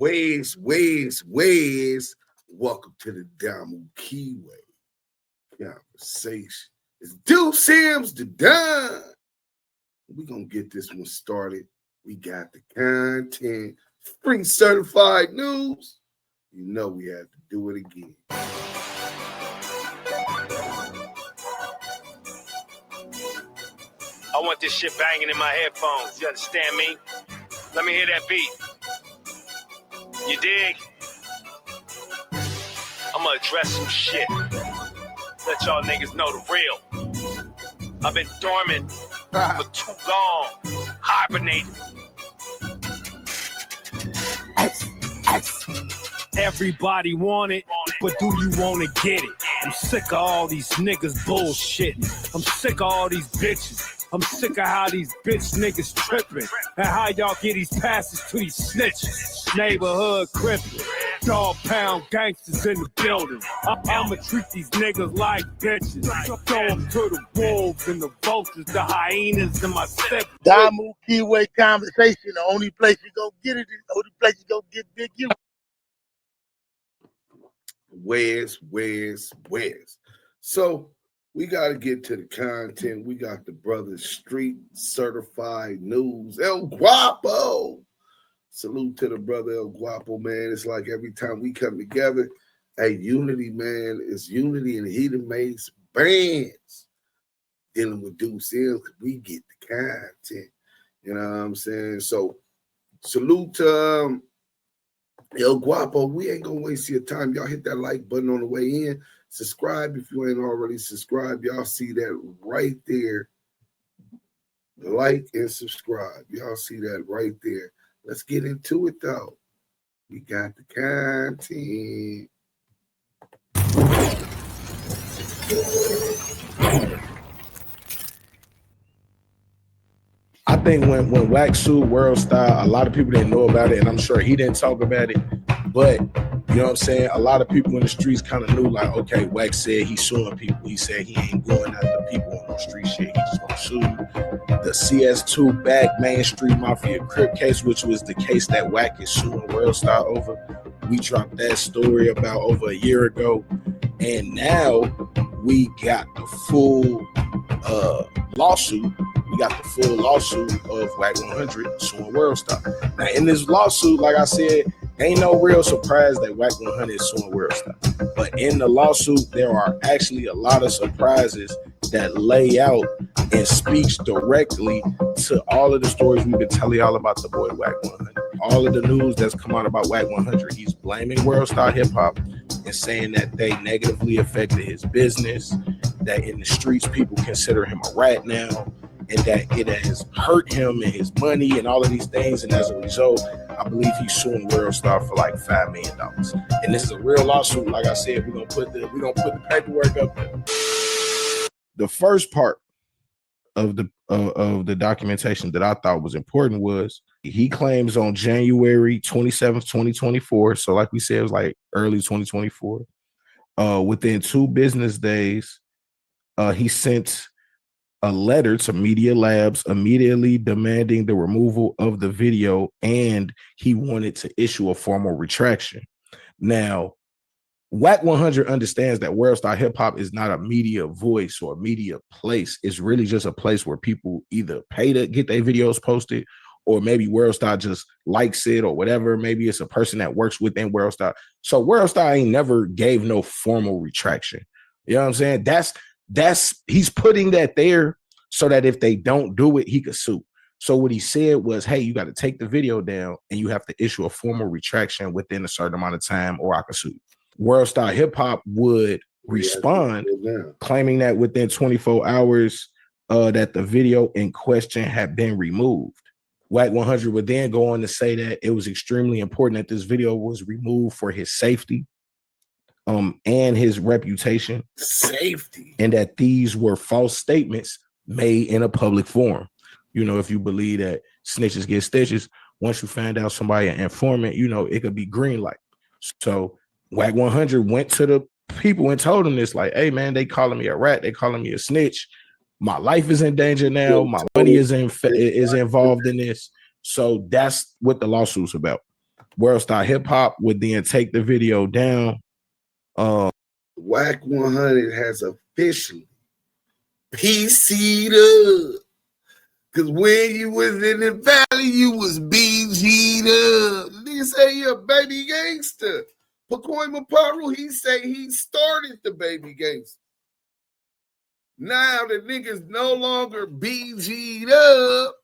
Ways. Welcome to the Damu Keyway conversation. It's Duse M's the Don. We're going to get this one started. We got the content. Spring certified news. You know we have to do it again. I want this shit banging in my headphones. You understand me? Let me hear that beat. You dig? I'm gonna address some shit. Let y'all niggas know the real. I've been dormant for too long. Hibernating. Everybody want it, but do you wanna get it? I'm sick of all these niggas bullshit. I'm sick of all these bitches. I'm sick of how these bitch niggas tripping and how y'all get these passes to these snitches. Neighborhood crippin', dog pound gangsters in the building. I'ma treat these niggas like bitches. Throw them to the wolves and the vultures, the hyenas and my step. Damu Keyway conversation. The only place you gonna get it is the only place you gonna get Big U. Where's? So we got to get to the content. We got the brother Street Certified News. El Guapo. Salute to the brother El Guapo, man. It's like every time we come together, hey, unity, man. It's unity, and he done made some bands dealing with Duse M because we get the content. You know what I'm saying? So salute to El Guapo. We ain't gonna waste your time. Y'all hit that like button on the way in. Subscribe if you ain't already subscribed. Y'all see that right there. Like and subscribe. Y'all see that right there. Let's get into it though. We got the content. I think when Wack sued Worldstar, a lot of people didn't know about it, and I'm sure he didn't talk about it. But you know what I'm saying? A lot of people in the streets kind of knew, like, okay, Wack said he's suing people. He said he ain't going after people on the street shit. He just gonna sue the CS2 Back Main Street Crip case, which was the case that Wack is suing Worldstar over. We dropped that story about over a year ago, and now we got the full lawsuit. We got the full lawsuit of Wack 100 suing Worldstar. Now, in this lawsuit, like I said, ain't no real surprise that Wack 100 is suing Worldstar. But in the lawsuit, there are actually a lot of surprises that lay out and speaks directly to all of the stories we've been telling y'all about the boy Wack 100. All of the news that's come out about Wack 100, he's blaming Worldstar Hip Hop and saying that they negatively affected his business, that in the streets people consider him a rat now, and that it has hurt him and his money and all of these things. And as a result, I believe he's suing Worldstar for like $5 million. And this is a real lawsuit. Like I said, we're gonna put the paperwork up there. The first part of the documentation that I thought was important was he claims on January 27th, 2024. So like we said, it was like early 2024. Within 2 business days, he sent a letter to Media Labs immediately demanding the removal of the video, and he wanted to issue a formal retraction. Now, Wack 100 understands that Worldstar Hip Hop is not a media voice or a media place. It's really just a place where people either pay to get their videos posted, or maybe Worldstar just likes it or whatever. Maybe it's a person that works within Worldstar. So Worldstar ain't never gave no formal retraction. You know what I'm saying? He's putting that there so that if they don't do it, he could sue. So what he said was, hey, you got to take the video down and you have to issue a formal retraction within a certain amount of time or I could sue. Worldstar Hip Hop would respond, claiming that within 24 hours that the video in question had been removed. Wack 100 would then go on to say that it was extremely important that this video was removed for his safety and his reputation, and that these were false statements made in a public forum. You know, if you believe that snitches get stitches, once you find out somebody an informant, you know, it could be green light. So Wack 100 went to the people and told them this, like, hey man, they calling me a rat, they calling me a snitch. My life is in danger now. My money is involved in this. So that's what the lawsuit's about. Worldstar Hip Hop would then take the video down. Wack 100 has officially PC'd up. Cause when you was in the valley, you was BG'd up. Nigga say you're a baby gangster. Pacoy Maparu, he say he started the baby gangster. Now the nigga's no longer BG'd up.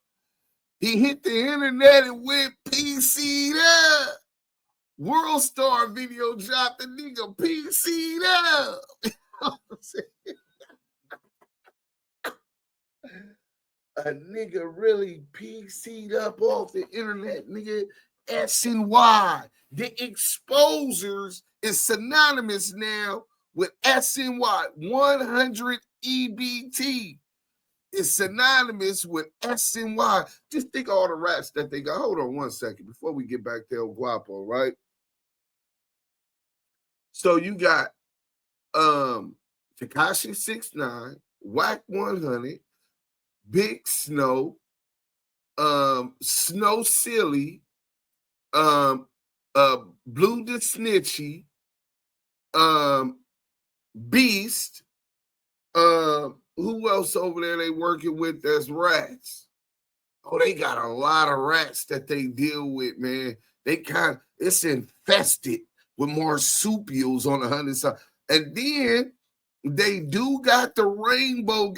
He hit the internet and went PC'd up. Worldstar video dropped, the nigga PC'd up. A nigga really PC'd up off the internet, nigga. S and Y. The exposers is synonymous now with S and Y. 100 EBT is synonymous with S and Y. Just think of all the raps that they got. Hold on one second before we get back to El Guapo, right? So you got Tekashi 6ix9ine, Wack 100, Big Snow, Snow Silly, Blue the Snitchy, Beast, who else over there they working with that's rats? Oh, they got a lot of rats that they deal with, man. It's infested with marsupials on the 100 side. And then they do got the Rainbow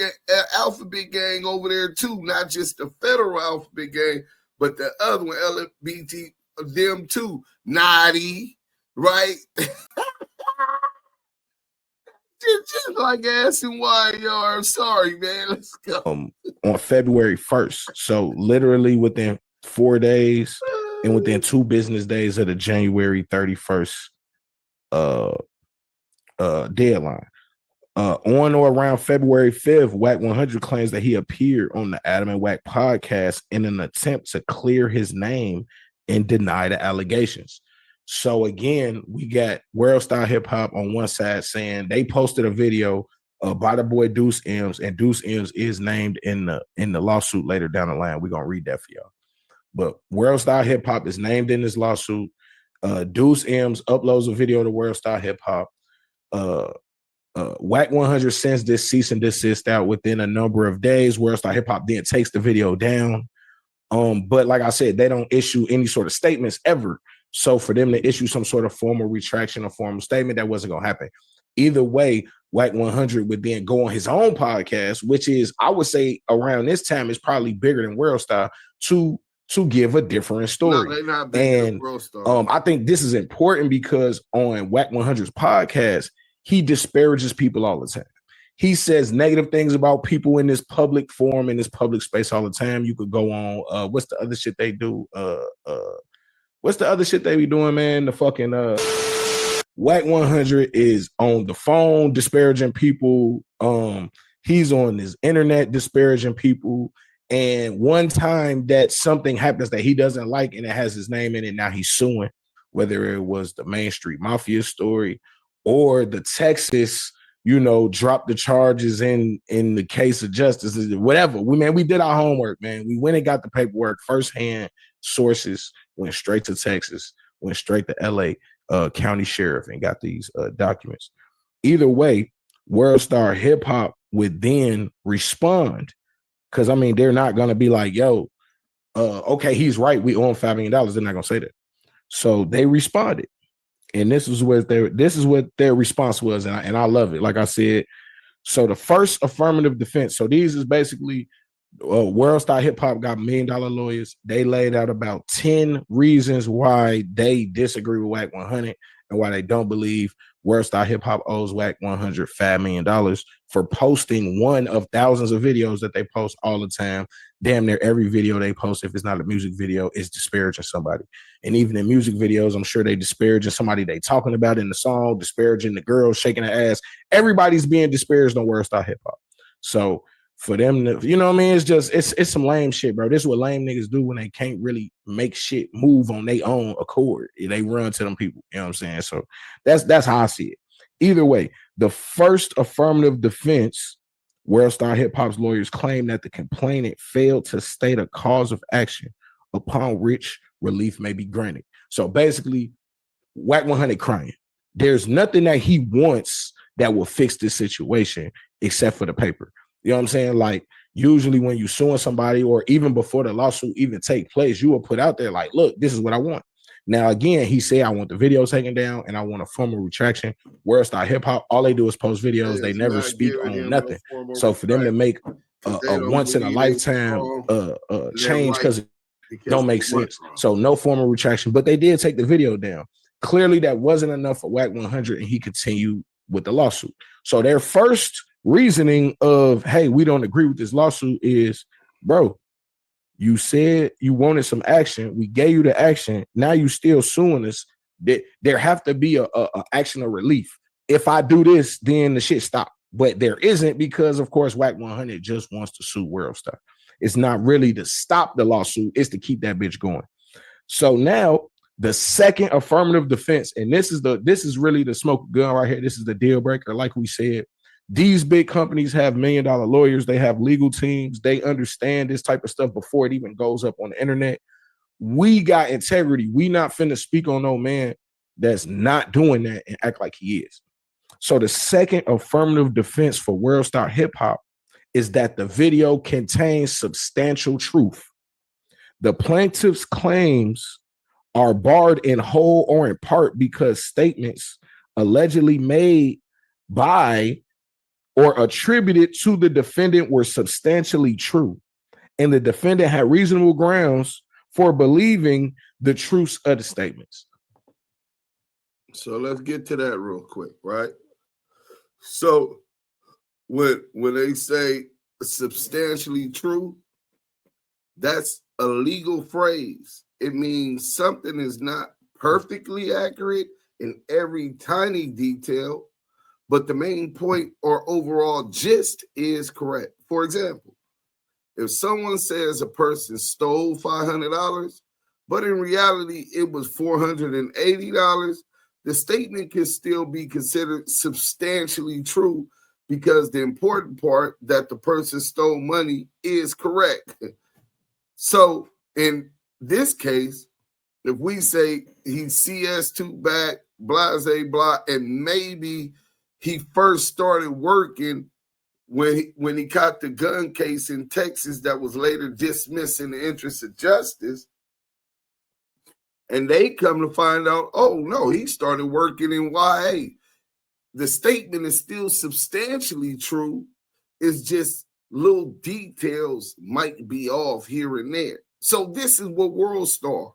Alphabet Gang over there too, not just the Federal Alphabet Gang, but the other one, LGBT, them too. Naughty, right? just like S and Y, y'all. Sorry, man. Let's go. On February 1st. So literally within 4 days and within 2 business days of the January 31st deadline. On or around February 5th, Wack 100 claims that he appeared on the Adam and Wack podcast in an attempt to clear his name and deny the allegations. So again, we got Worldstar Hip Hop on one side saying they posted a video by the boy Duse M, and Duse M is named in the lawsuit later down the line. We're gonna read that for y'all. But Worldstar Hip Hop is named in this lawsuit. Duse M's uploads a video to Worldstar Hip Hop. Wack 100 sends this cease and desist out within a number of days. Worldstar Hip Hop then takes the video down. But like I said, they don't issue any sort of statements ever. So for them to issue some sort of formal retraction or formal statement, that wasn't going to happen. Either way, Wack 100 would then go on his own podcast, which is, I would say around this time, is probably bigger than Worldstar, to give a different story. No, they're not bigger than Worldstar. I think this is important because on Wack 100's podcast, he disparages people all the time. He says negative things about people in this public forum, in this public space all the time. You could go on, what's the other shit they do? What's the other shit they be doing, man? The fucking Wack 100 is on the phone disparaging people. He's on his internet disparaging people. And one time that something happens that he doesn't like and it has his name in it, now he's suing, whether it was the Main Street Mafia story or the Texas, drop the charges in the case of justice, whatever. We did our homework, man. We went and got the paperwork, firsthand sources, went straight to Texas, went straight to LA County Sheriff and got these documents. Either way, Worldstar Hip Hop would then respond, because they're not gonna be like, yo, okay, he's right, we owe him $5 million. They're not gonna say that. So they responded. And this is what their response was, and I love it. Like I said, so the first affirmative defense. So these is basically Worldstar Hip Hop got $1 million lawyers. They laid out about 10 reasons why they disagree with Wack 100 and why they don't believe Worldstar Hip Hop owes Wack 100 $5 million for posting one of thousands of videos that they post all the time. Damn near every video they post, if it's not a music video, is disparaging somebody. And even in music videos, I'm sure they disparaging somebody they talking about in the song, disparaging the girl, shaking her ass. Everybody's being disparaged on Worldstar Hip Hop. So for them to, it's some lame shit, bro. This is what lame niggas do when they can't really make shit move on their own accord. They run to them people, you know what I'm saying? So that's how I see it. Either way, the first affirmative defense, Worldstar Hip Hop's lawyers claim that the complainant failed to state a cause of action upon which relief may be granted. So basically, Wack 100 crying. There's nothing that he wants that will fix this situation except for the paper. You know what I'm saying? Like, usually when you're suing somebody, or even before the lawsuit even take place, you will put out there like, look, this is what I want. Now, again, he said, I want the video taken down and I want a formal retraction. Worldstar Hip Hop, all they do is post videos. They never speak on nothing. So for them to make a once in a lifetime change because it don't make sense. So no formal retraction, but they did take the video down. Clearly, that wasn't enough for Wack 100, and he continued with the lawsuit. So their first reasoning of, hey, we don't agree with this lawsuit is, bro, you said you wanted some action. We gave you the action. Now you still suing us. There have to be a action of relief. If I do this, then the shit stop. But there isn't, because, of course, Wack 100 just wants to sue Worldstar. It's not really to stop the lawsuit. It's to keep that bitch going. So now the second affirmative defense, and this is really the smoke gun right here. This is the deal breaker. Like we said, these big companies have $1 million lawyers. They have legal teams. They understand this type of stuff before it even goes up on the internet. We got integrity. We not finna speak on no man that's not doing that and act like he is. So the second affirmative defense for Worldstar Hip Hop is that the video contains substantial truth. The plaintiff's claims are barred in whole or in part because statements allegedly made by or attributed to the defendant were substantially true, and the defendant had reasonable grounds for believing the truth of the statements. So let's get to that real quick, right? So when they say substantially true, that's a legal phrase. It means something is not perfectly accurate in every tiny detail, but the main point or overall gist is correct. For example, if someone says a person stole $500, but in reality it was $480, the statement can still be considered substantially true because the important part that the person stole money is correct. So in this case, if we say he's CS2 Back, blase blah, and maybe he first started working when he caught the gun case in Texas that was later dismissed in the interest of justice, and they come to find out, oh no, he started working in YA. The statement is still substantially true. It's just little details might be off here and there. So this is what Worldstar,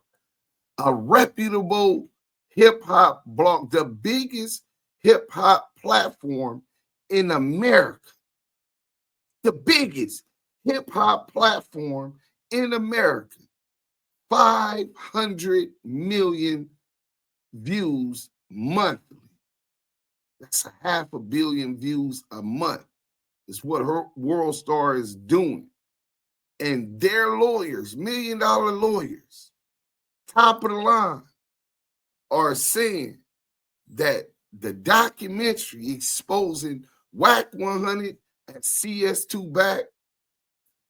a reputable hip-hop blog, the biggest hip-hop platform in America, the biggest hip-hop platform in America, 500 million views monthly. That's 500 million views a month. It's what her Worldstar is doing. And their lawyers, $1 million lawyers, top of the line, are saying that the documentary exposing Wack 100 and CS2 Back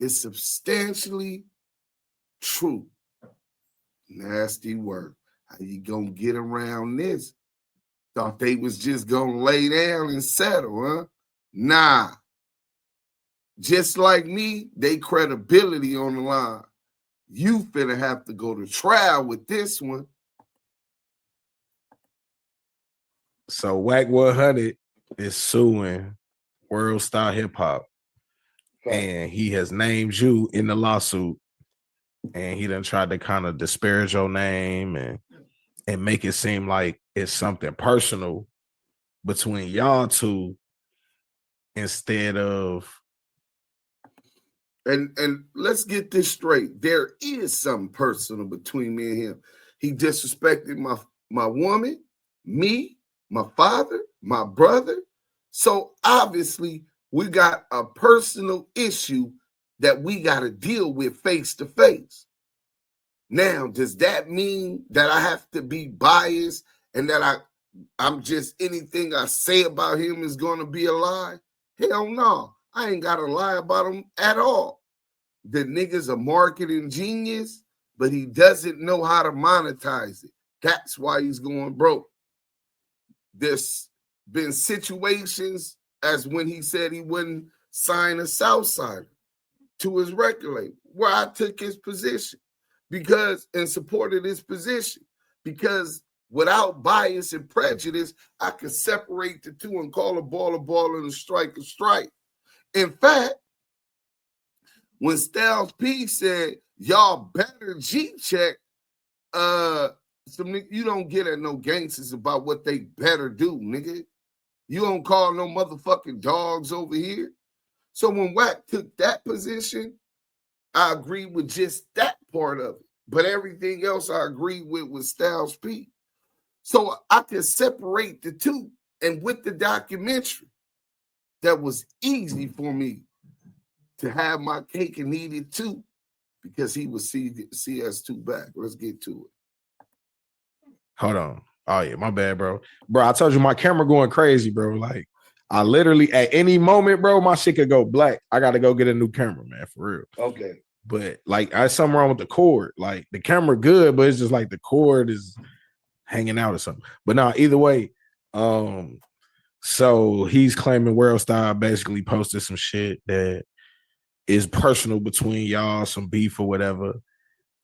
is substantially true. Nasty word. How you gonna get around this? Thought they was just gonna lay down and settle, huh? Nah. Just like me, they credibility on the line. You finna have to go to trial with this one. So Wack 100 is suing Worldstar Hip Hop, and he has named you in the lawsuit, and he done tried to kind of disparage your name and make it seem like it's something personal between y'all two instead of. And let's get this straight. There is something personal between me and him. He disrespected my woman, me, my father, my brother. So obviously we got a personal issue that we got to deal with face to face. Now, does that mean that I have to be biased and that I'm just anything I say about him is going to be a lie? Hell no. I ain't got to lie about him at all. The nigga's a marketing genius. but he doesn't know how to monetize it. That's why he's going broke. There's been situations as when he said he wouldn't sign a Southsider to his record label, where I took his position because in support of this position, because without bias and prejudice, I could separate the two and call a ball and a strike a strike. In fact, when Styles P said, y'all better G-check, you don't get at no gangsters about what they better do, nigga. You don't call no motherfucking dogs over here. So when Wack took that position, I agree with just that part of it. But everything else I agree with Styles P. So I can separate the two. And with the documentary, that was easy for me to have my cake and eat it too, because he was CS2 Back. Let's get to it. Hold on. Oh yeah, my bad, bro. Bro, I told you my camera going crazy, bro. Like I literally at any moment, bro, my shit could go black. I gotta go get a new camera, man, for real. Okay. But like I something wrong with the cord. Like the camera good, but it's just like the cord is hanging out or something. But now either way, so he's claiming Worldstar basically posted some shit that is personal between y'all, some beef or whatever.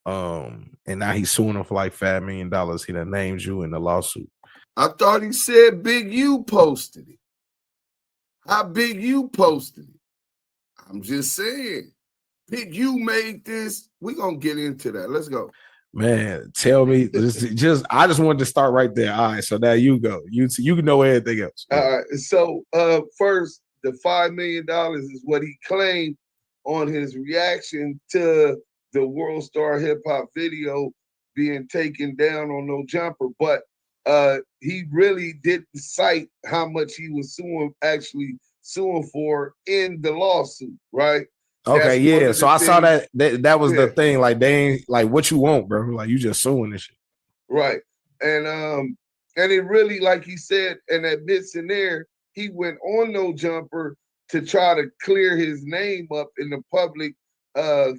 And now he's suing him for like $5 million. He done named you in the lawsuit. I thought he said Big U posted it. How Big U posted it? I'm just saying. Big U made this. We're gonna get into that. Let's go. Man, tell me just I just wanted to start right there. All right, so now you go. You can know everything else. All right. So first, the $5 million is what he claimed on his reaction to the Worldstar hip hop video being taken down on No Jumper, but he really didn't cite how much he was actually suing for in the lawsuit, right? Okay, yeah. So I saw that was the thing. Like they ain't like what you want, bro. Like you just suing this shit. Right. And it really, like he said, and admits in there, he went on No Jumper to try to clear his name up in the public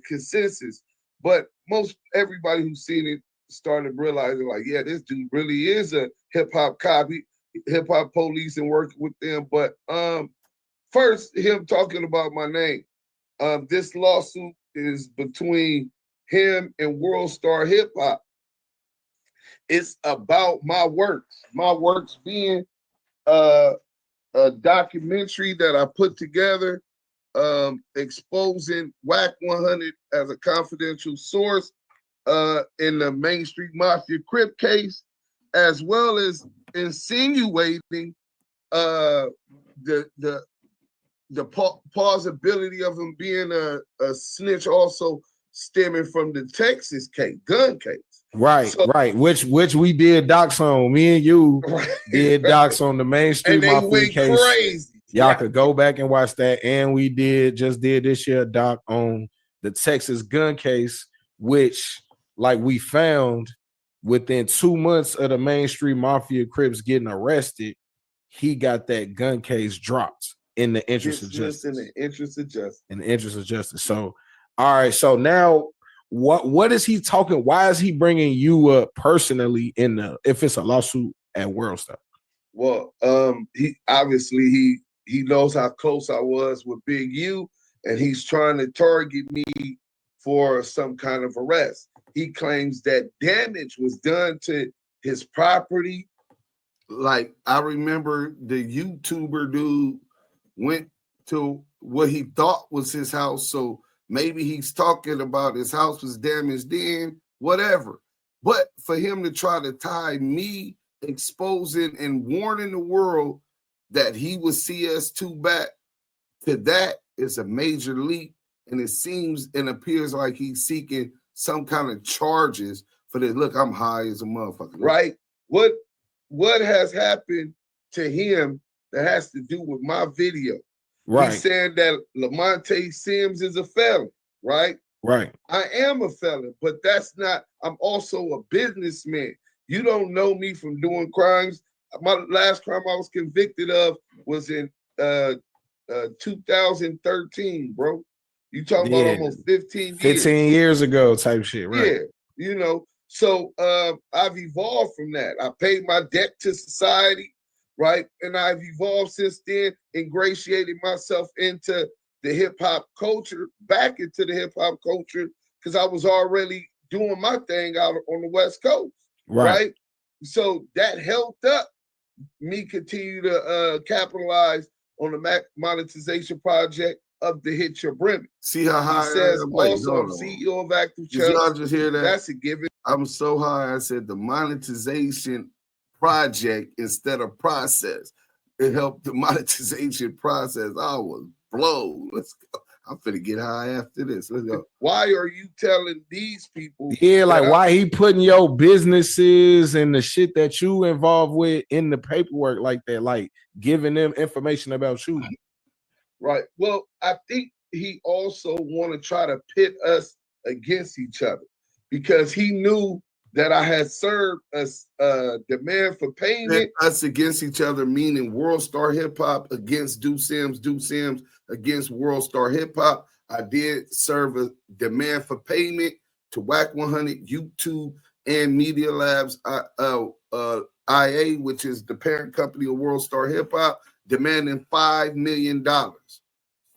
consensus. But most everybody who's seen it started realizing, like, yeah, this dude really is a hip-hop copy, hip-hop police and working with them. But first, him talking about my name. This lawsuit is between him and Worldstar Hip Hop. It's about my works being a documentary that I put together, exposing Wack 100 as a confidential source in the Main Street Mafia Crip case, as well as insinuating the plausibility of him being a snitch, also stemming from the Texas case, gun case. Right, so, right. Which we did docs on. Me and you did docs on the Main Street Mafia case. Crazy. Y'all could go back and watch that. And we just did this year a doc on the Texas gun case, which like we found within 2 months of the Main Street Mafia Crips getting arrested, he got that gun case dropped. In the interest of justice. In the interest of justice. In the interest of justice. So, all right. So now, what is he talking? Why is he bringing you up personally if it's a lawsuit at Worldstar? Well, he obviously he knows how close I was with Big U, and he's trying to target me for some kind of arrest. He claims that damage was done to his property. Like I remember the YouTuber dude went to what he thought was his house, so maybe he's talking about his house was damaged then, whatever. But for him to try to tie me exposing and warning the world that he was CS2 Back to that is a major leap, and it seems and appears like he's seeking some kind of charges for this. Look, I'm high as a motherfucker, right? What has happened to him that has to do with my video? Right. He's saying that Lamonte Sims is a felon, right? Right. I am a felon, but that's not, I'm also a businessman. You don't know me from doing crimes. My last crime I was convicted of was in 2013, bro. You talking about almost 15 years. 15 years ago type shit, right? Yeah. you know. So I've evolved from that. I paid my debt to society, right? And I've evolved since then, ingratiated myself into the hip hop culture, back into the hip hop culture, because I was already doing my thing out on the West Coast, right? So that helped up me continue to capitalize on the monetization project of the Hit Your Brim. See how high he says I am? Wait, also I'm CEO of Active Chucks. Y'all just hear that? That's a given. I'm so high. I said the monetization project instead of process. It helped the monetization process. I was blown. Let's go. I'm finna get high after this. Let's go. Why are you telling these people? Yeah, like why he putting your businesses and the shit that you involved with in the paperwork like that, like giving them information about you. Right. Well, I think he also want to try to pit us against each other because he knew that I had served a demand for payment. Us against each other, meaning Worldstar Hip Hop against Duse M against Worldstar Hip Hop. I did serve a demand for payment to Wack 100, YouTube, and Media Labs IA, which is the parent company of Worldstar Hip Hop, demanding $5 million.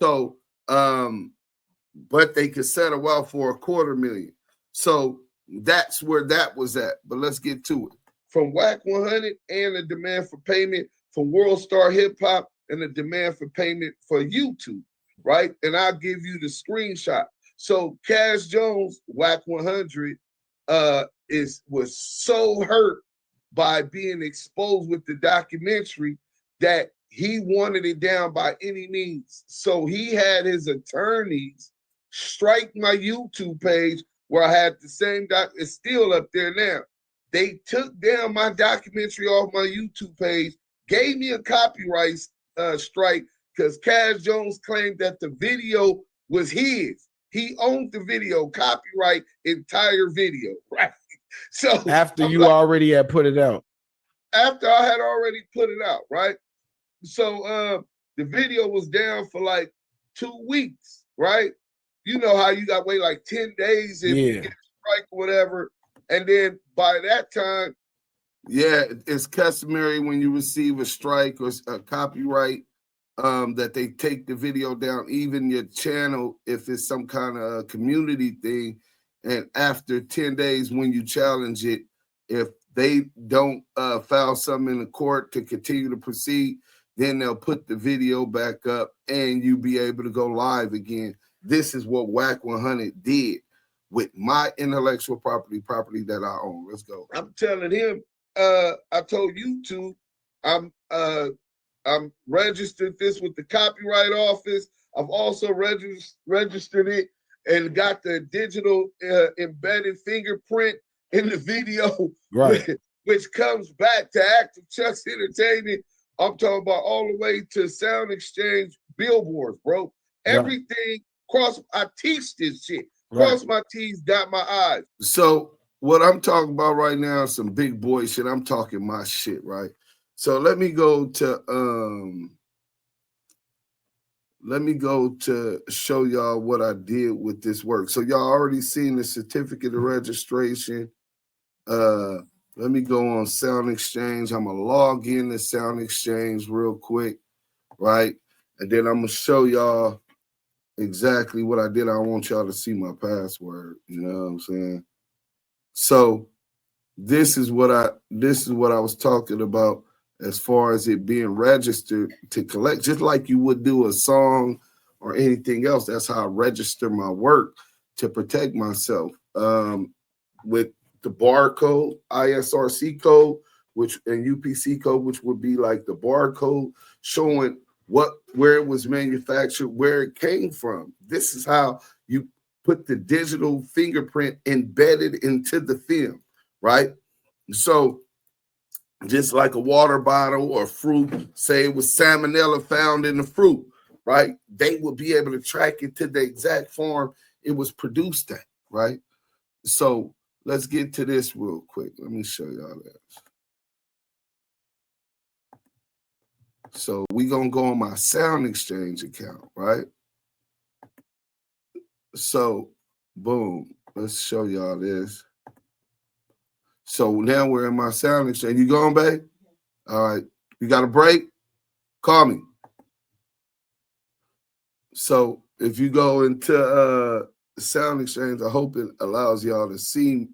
So, but they could settle out for $250,000. So that's where that was at. But let's get to it. From Wack 100 and a demand for payment from Worldstar Hip Hop and a demand for payment for YouTube, right? And I'll give you the screenshot. So Cash Jones, Wack 100, was so hurt by being exposed with the documentary that he wanted it down by any means. So he had his attorneys strike my YouTube page where I had the same it's still up there now. They took down my documentary off my YouTube page, gave me a copyright strike because Cash Jones claimed that the video was his. He owned the video, copyright entire video, right? So after you already had put it out. After I had already put it out, right? So the video was down for like 2 weeks, right? You know how you got to wait like 10 days if you get a strike or whatever. And then by that time. Yeah, it's customary when you receive a strike or a copyright that they take the video down, even your channel, if it's some kind of community thing. And after 10 days, when you challenge it, if they don't file something in the court to continue to proceed, then they'll put the video back up and you be able to go live again. This is what Wack 100 did with my intellectual property that I own. Let's go. I'm telling him, I told YouTube, I'm registered this with the copyright office. I've also registered it and got the digital embedded fingerprint in the video, right? Which comes back to Active Chucks Entertainment. I'm talking about all the way to Sound Exchange billboards, bro. Everything cross. I teach this shit. Cross my T's, dot my I's. So what I'm talking about right now is some big boy shit. I'm talking my shit, right? So let me go to show y'all what I did with this work. So y'all already seen the certificate of registration. Let me go on Sound Exchange. I'm gonna log in to Sound Exchange real quick, right? And then I'm gonna show y'all exactly what I did. I want y'all to see my password. You know what I'm saying? So this is what I was talking about as far as it being registered to collect, just like you would do a song or anything else. That's how I register my work to protect myself. With the barcode, ISRC code, and UPC code, which would be like the barcode showing where it was manufactured, where it came from. This is how you put the digital fingerprint embedded into the film, right? So just like a water bottle or fruit, say it was salmonella found in the fruit, right? They will be able to track it to the exact form it was produced at, right? So let's get to this real quick. Let me show y'all that. So we're going to go on my Sound Exchange account, right? So, boom. Let's show y'all this. So now we're in my sound exchange. You going, babe? All right. You got a break? Call me. So if you go into sound exchange, I hope it allows y'all to see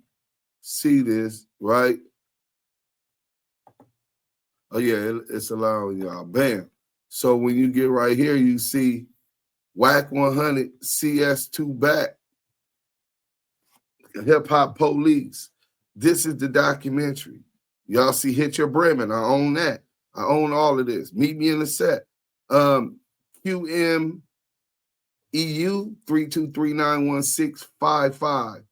this, right? Oh yeah, it's allowing y'all. Bam. So when you get right here, you see Wack 100 CS2 Back, Hip Hop Police. This is the documentary. Y'all see Hit Your Bremen. I own that. I own all of this. Meet me in the set. QM EU 323-91655.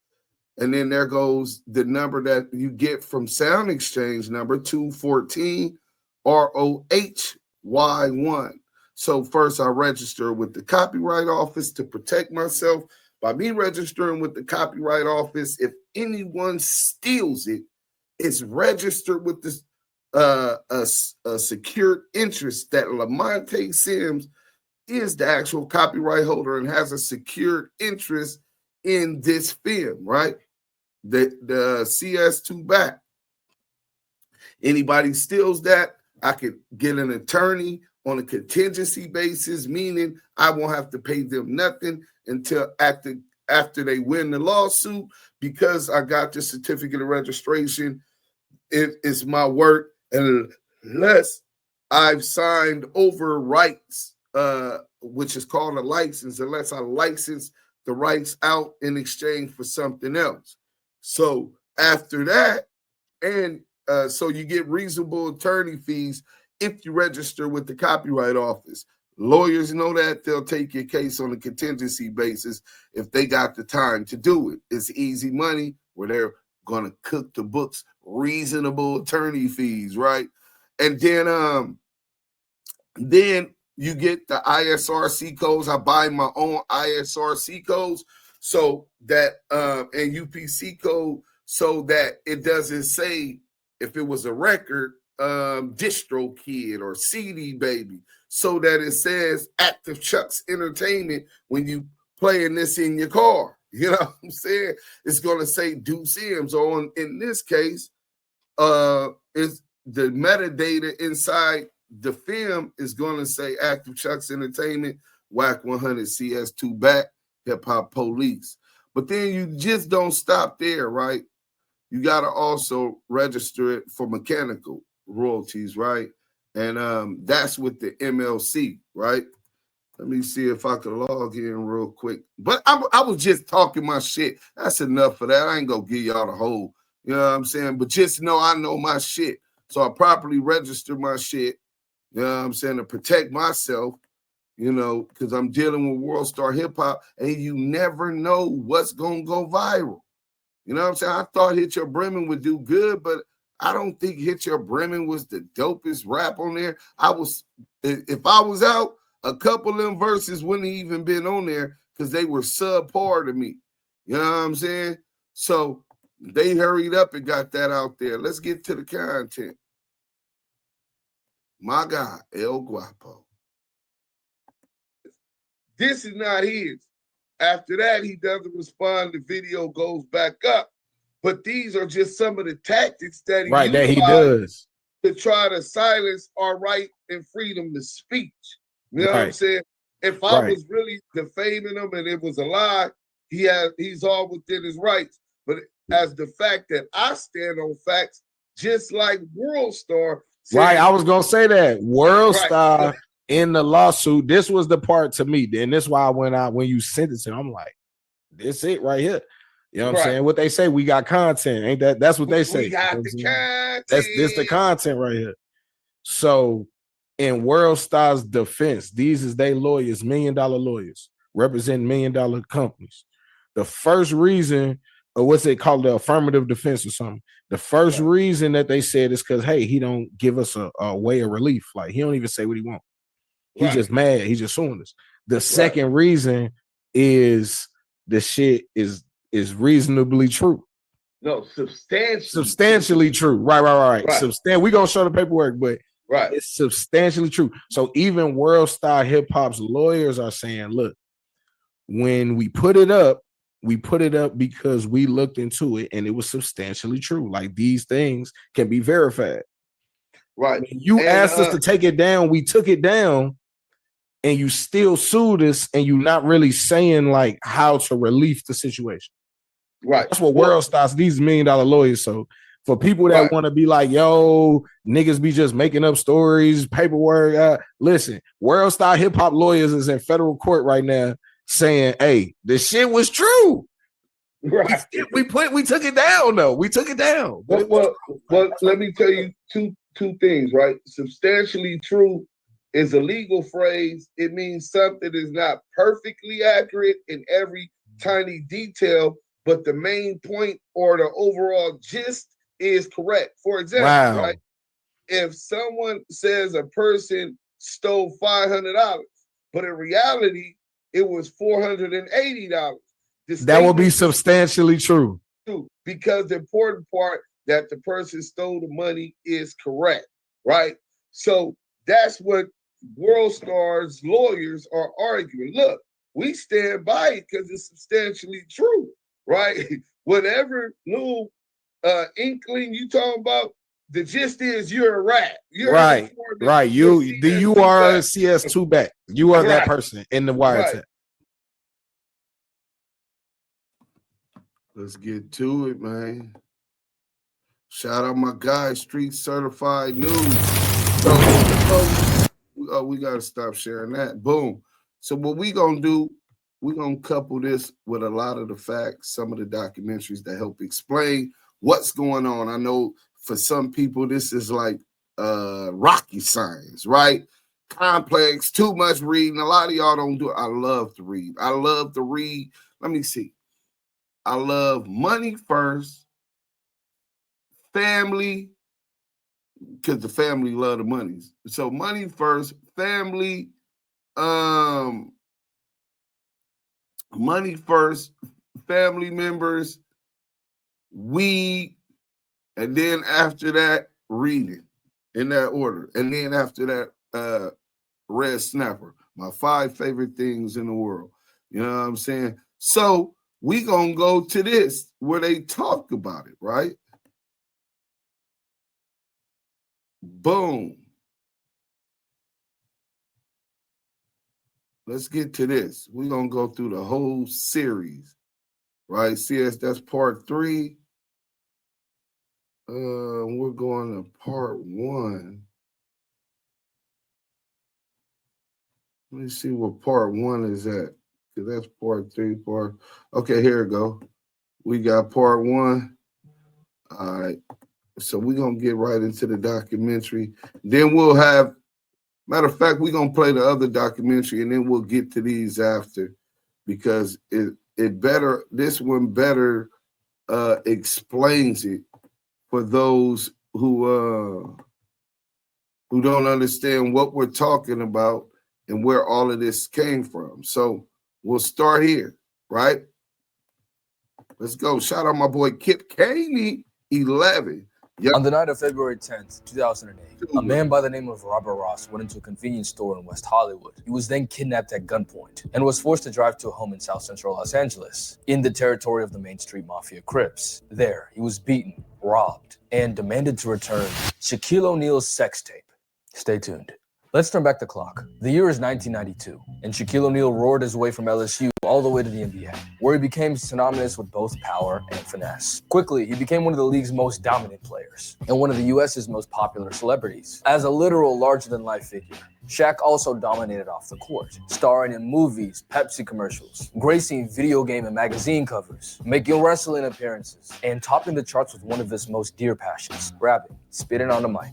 And then there goes the number that you get from Sound Exchange, number 214 ROHY1. So first I register with the Copyright Office to protect myself. By me registering with the Copyright Office, if anyone steals it, it's registered with this a secured interest that Lamonte Sims is the actual copyright holder and has a secured interest in this film, right? The CS2 Back. Anybody steals that, I could get an attorney on a contingency basis, meaning I won't have to pay them nothing until after they win the lawsuit, because I got the certificate of registration. It's my work, and unless I've signed over rights, which is called a license, unless I license the rights out in exchange for something else. So after that, and so you get reasonable attorney fees if you register with the Copyright Office. Lawyers know that. They'll take your case on a contingency basis if they got the time to do it. It's easy money where they're going to cook the books, reasonable attorney fees, right? And then you get the ISRC codes. I buy my own ISRC codes so that and UPC code, so that it doesn't say, if it was a record, Distro Kid or CD Baby, so that it says Active Chucks Entertainment when you playing this in your car. You know what I'm saying? It's gonna say Duse M. So in this case, is the metadata inside the film is gonna say Active Chucks Entertainment, Wack 100 CS2 Back, Hip Hop Police. But then you just don't stop there, right? You gotta also register it for mechanical royalties, right? And that's with the MLC, right? Let me see if I can log in real quick. But I was just talking my shit. That's enough for that. I ain't gonna give y'all the whole, you know what I'm saying? But just know I know my shit. So I properly register my shit, you know what I'm saying, to protect myself, you know, because I'm dealing with Worldstar hip hop, and you never know what's gonna go viral. You know what I'm saying? I thought Hit Your Bremen would do good, but I don't think Hit Your Bremen was the dopest rap on there. If I was out, a couple of them verses wouldn't have even been on there because they were subpar to me. You know what I'm saying? So they hurried up and got that out there. Let's get to the content. My God, El Guapo. This is not his. After that, he doesn't respond. The video goes back up. But these are just some of the tactics that he does to try to silence our right and freedom to speech. You know what I'm saying? If I was really defaming him and it was a lie, he's all within his rights. But as the fact that I stand on facts, just like Worldstar. Right, I was gonna say that. Worldstar in the lawsuit, this was the part to me. And this is why I went out when you sent it to him, I'm like, this it right here. You know what I'm saying? What they say, we got content. Ain't that's what they say. We got the content. This the content right here. So in Worldstar's defense, these is they lawyers, $1 million lawyers, represent $1 million companies. The first reason, or what's it called, the affirmative defense or something. The first reason that they said is because, hey, he don't give us a way of relief. Like, he don't even say what he wants. He's just mad. He's just suing us. The second reason is the shit is reasonably true. No, substantially true. Right. We're gonna show the paperwork, but it's substantially true. So even Worldstar hip hop's lawyers are saying, look, when we put it up, We put it up because we looked into it and it was substantially true. Like these things can be verified. Right. When you And, asked us to take it down, we took it down, and you still sued us, and you're not really saying like how to relieve the situation. Right. That's what Worldstar, these $1 million lawyers. So for people that want to be like, yo, niggas be just making up stories, paperwork. Listen, Worldstar hip hop lawyers is in federal court right now saying, hey, this shit was true. Right. We took it down though. We took it down. Well, let me tell you two things, right? Substantially true is a legal phrase. It means something is not perfectly accurate in every tiny detail, but the main point or the overall gist is correct. For example, right? If someone says a person stole $500, but in reality it was $480, that will be substantially true. Because the important part that the person stole the money is correct, right? So that's what Worldstar's lawyers are arguing. Look, we stand by it because it's substantially true, right? Whatever little inkling you talking about, the gist is you're a rat. You're right. You are CS2 Back. You are that person in the wiretap. Right. Let's get to it, man. Shout out my guy, Street Certified News. So, we got to stop sharing that. Boom. So what we going to do, we're going to couple this with a lot of the facts, some of the documentaries that help explain what's going on. I know for some people, this is like rocket science, right? Complex, too much reading. A lot of y'all don't do it. I love to read. Let me see. I love money first, family, because the family love the money. So money first, family, money first, family members, weed, and then after that, reading in that order. And then after that, red snapper, my 5 favorite things in the world. You know what I'm saying? So we gonna go to this where they talk about it, right? Boom. Let's get to this. We're gonna go through the whole series, right? That's part 3. We're going to part 1. Let me see what part 1 is at. Because that's part 3. Okay, here we go. We got part 1. All right. So we're going to get right into the documentary. Then we'll have, matter of fact, we're going to play the other documentary and then we'll get to these after because this one better explains it for those who don't understand what we're talking about and where all of this came from. So we'll start here, right? Let's go. Shout out my boy Kip Caney, 11. Yep. On the night of February 10th, 2008, a man by the name of Robert Ross went into a convenience store in West Hollywood. He was then kidnapped at gunpoint and was forced to drive to a home in South Central Los Angeles, in the territory of the Main Street Mafia Crips. There, he was beaten, robbed, and demanded to return Shaquille O'Neal's sex tape. Stay tuned. Let's turn back the clock. The year is 1992, and Shaquille O'Neal roared his way from LSU all the way to the NBA, where he became synonymous with both power and finesse. Quickly, he became one of the league's most dominant players, and one of the US's most popular celebrities. As a literal larger-than-life figure, Shaq also dominated off the court, starring in movies, Pepsi commercials, gracing video game and magazine covers, making wrestling appearances, and topping the charts with one of his most dear passions, rapping, spitting on the mic.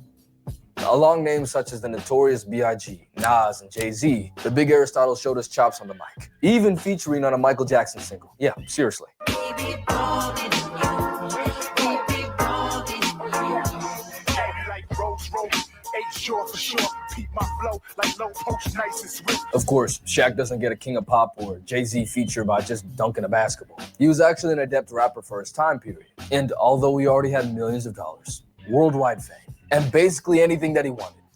Along names such as the notorious B.I.G., Nas, and Jay-Z, the big Aristotle showed us chops on the mic, even featuring on a Michael Jackson single. Yeah, seriously. Of course, Shaq doesn't get a King of Pop or Jay-Z feature by just dunking a basketball. He was actually an adept rapper for his time period. And although he already had millions of dollars, worldwide fame, and basically anything that he